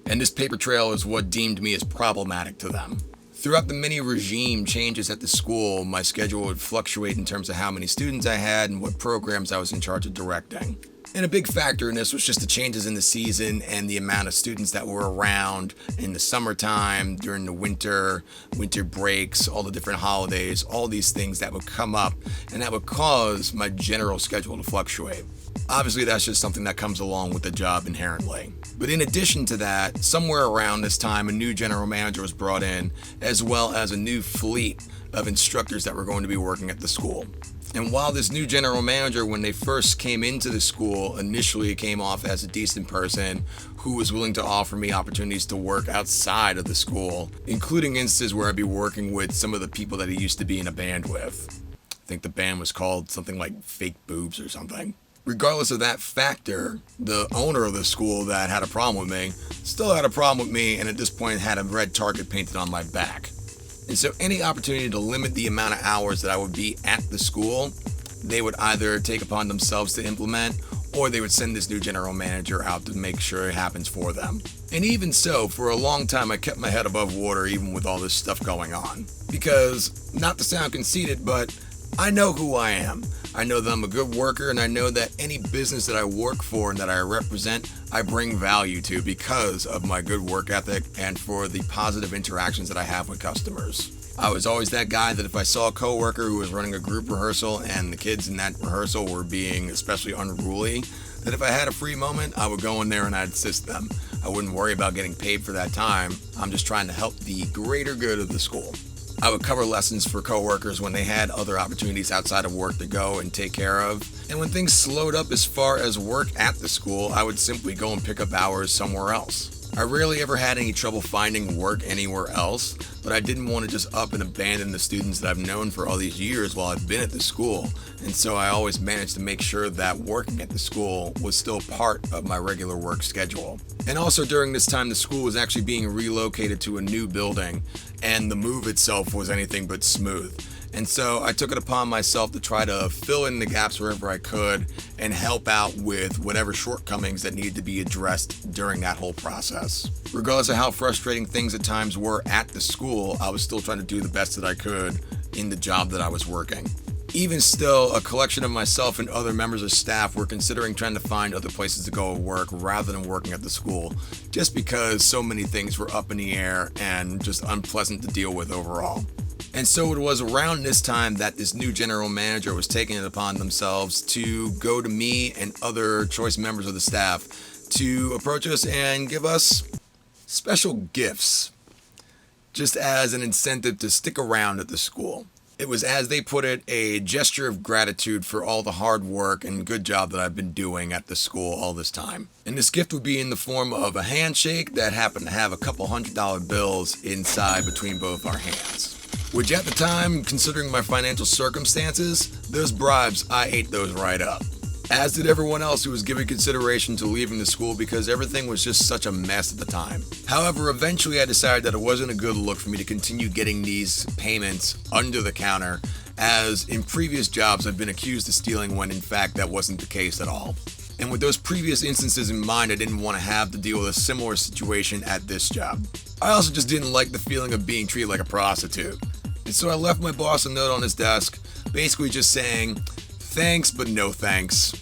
And this paper trail is what deemed me as problematic to them. Throughout the many regime changes at the school, my schedule would fluctuate in terms of how many students I had and what programs I was in charge of directing. And a big factor in this was just the changes in the season and the amount of students that were around in the summertime, during the winter breaks, all the different holidays, all these things that would come up and that would cause my general schedule to fluctuate. Obviously, that's just something that comes along with the job inherently. But in addition to that, somewhere around this time, a new general manager was brought in, as well as a new fleet of instructors that were going to be working at the school. And while this new general manager, when they first came into the school, initially came off as a decent person who was willing to offer me opportunities to work outside of the school, including instances where I'd be working with some of the people that he used to be in a band with. I think the band was called something like Fake Boobs or something. Regardless of that factor, the owner of the school that had a problem with me still had a problem with me, and at this point had a red target painted on my back. And so any opportunity to limit the amount of hours that I would be at the school, they would either take upon themselves to implement, or they would send this new general manager out to make sure it happens for them. And even so, for a long time I kept my head above water even with all this stuff going on. Because, not to sound conceited, but I know who I am. I know that I'm a good worker, and I know that any business that I work for and that I represent, I bring value to because of my good work ethic and for the positive interactions that I have with customers. I was always that guy that if I saw a coworker who was running a group rehearsal and the kids in that rehearsal were being especially unruly, that if I had a free moment, I would go in there and I'd assist them. I wouldn't worry about getting paid for that time. I'm just trying to help the greater good of the school. I would cover lessons for coworkers when they had other opportunities outside of work to go and take care of. And when things slowed up as far as work at the school, I would simply go and pick up hours somewhere else. I rarely ever had any trouble finding work anywhere else, but I didn't want to just up and abandon the students that I've known for all these years while I've been at the school. And so I always managed to make sure that working at the school was still part of my regular work schedule. And also during this time, the school was actually being relocated to a new building, and the move itself was anything but smooth. And so I took it upon myself to try to fill in the gaps wherever I could and help out with whatever shortcomings that needed to be addressed during that whole process. Regardless of how frustrating things at times were at the school, I was still trying to do the best that I could in the job that I was working. Even still, a collection of myself and other members of staff were considering trying to find other places to go work rather than working at the school, just because so many things were up in the air and just unpleasant to deal with overall. And so it was around this time that this new general manager was taking it upon themselves to go to me and other choice members of the staff to approach us and give us special gifts, just as an incentive to stick around at the school. It was, as they put it, a gesture of gratitude for all the hard work and good job that I've been doing at the school all this time. And this gift would be in the form of a handshake that happened to have a couple $100 bills inside between both our hands. Which at the time, considering my financial circumstances, those bribes, I ate those right up. As did everyone else who was giving consideration to leaving the school because everything was just such a mess at the time. However, eventually I decided that it wasn't a good look for me to continue getting these payments under the counter, as in previous jobs I've been accused of stealing when in fact that wasn't the case at all. And with those previous instances in mind, I didn't want to have to deal with a similar situation at this job. I also just didn't like the feeling of being treated like a prostitute. And so I left my boss a note on his desk, basically just saying, thanks, but no thanks.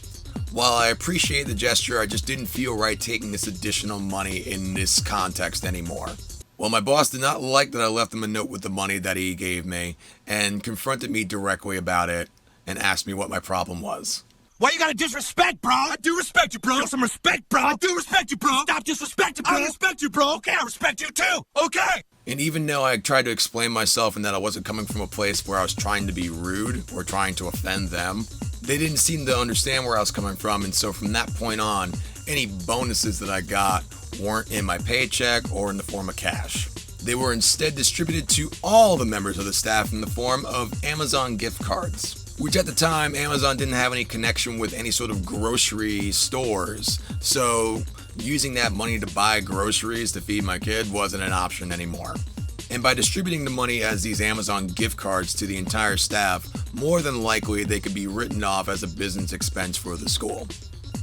While I appreciate the gesture, I just didn't feel right taking this additional money in this context anymore. Well, my boss did not like that I left him a note with the money that he gave me and confronted me directly about it and asked me what my problem was. Why you gotta disrespect, bro? I do respect you, bro. Show some respect, bro. I do respect you, bro. Stop disrespecting, bro. I respect you, bro. Okay, I respect you too. Okay. And even though I tried to explain myself and that I wasn't coming from a place where I was trying to be rude or trying to offend them, they didn't seem to understand where I was coming from. And so from that point on, any bonuses that I got weren't in my paycheck or in the form of cash. They were instead distributed to all the members of the staff in the form of Amazon gift cards, which at the time, Amazon didn't have any connection with any sort of grocery stores. So using that money to buy groceries to feed my kid wasn't an option anymore. And by distributing the money as these Amazon gift cards to the entire staff, more than likely they could be written off as a business expense for the school.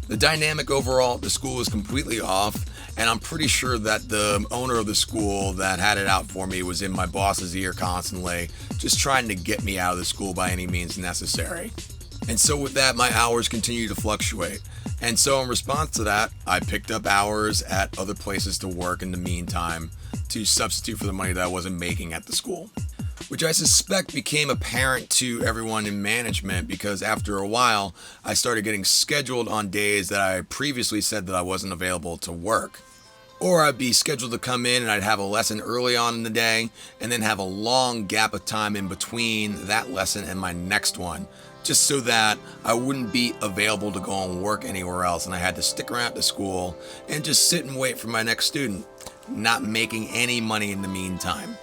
The dynamic overall at the school was completely off, and I'm pretty sure that the owner of the school that had it out for me was in my boss's ear constantly, just trying to get me out of the school by any means necessary. And so with that, my hours continued to fluctuate. And so in response to that, I picked up hours at other places to work in the meantime to substitute for the money that I wasn't making at the school, which I suspect became apparent to everyone in management because after a while, I started getting scheduled on days that I previously said that I wasn't available to work. Or I'd be scheduled to come in and I'd have a lesson early on in the day and then have a long gap of time in between that lesson and my next one, just so that I wouldn't be available to go and work anywhere else, and I had to stick around at the school and just sit and wait for my next student, not making any money in the meantime.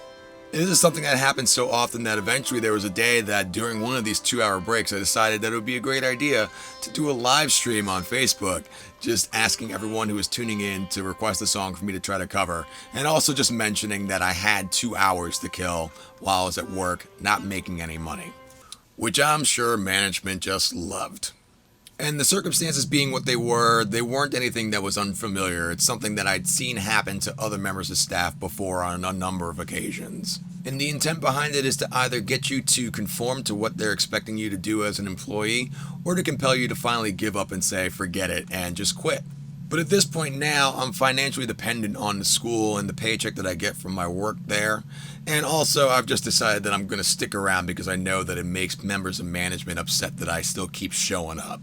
This is something that happened so often that eventually there was a day that during one of these 2-hour breaks, I decided that it would be a great idea to do a live stream on Facebook, just asking everyone who was tuning in to request a song for me to try to cover, and also just mentioning that I had 2 hours to kill while I was at work, not making any money, which I'm sure management just loved. And the circumstances being what they weren't anything that was unfamiliar. It's something that I'd seen happen to other members of staff before on a number of occasions. And the intent behind it is to either get you to conform to what they're expecting you to do as an employee, or to compel you to finally give up and say, forget it, and just quit. But at this point now, I'm financially dependent on the school and the paycheck that I get from my work there. And also, I've just decided that I'm going to stick around because I know that it makes members of management upset that I still keep showing up.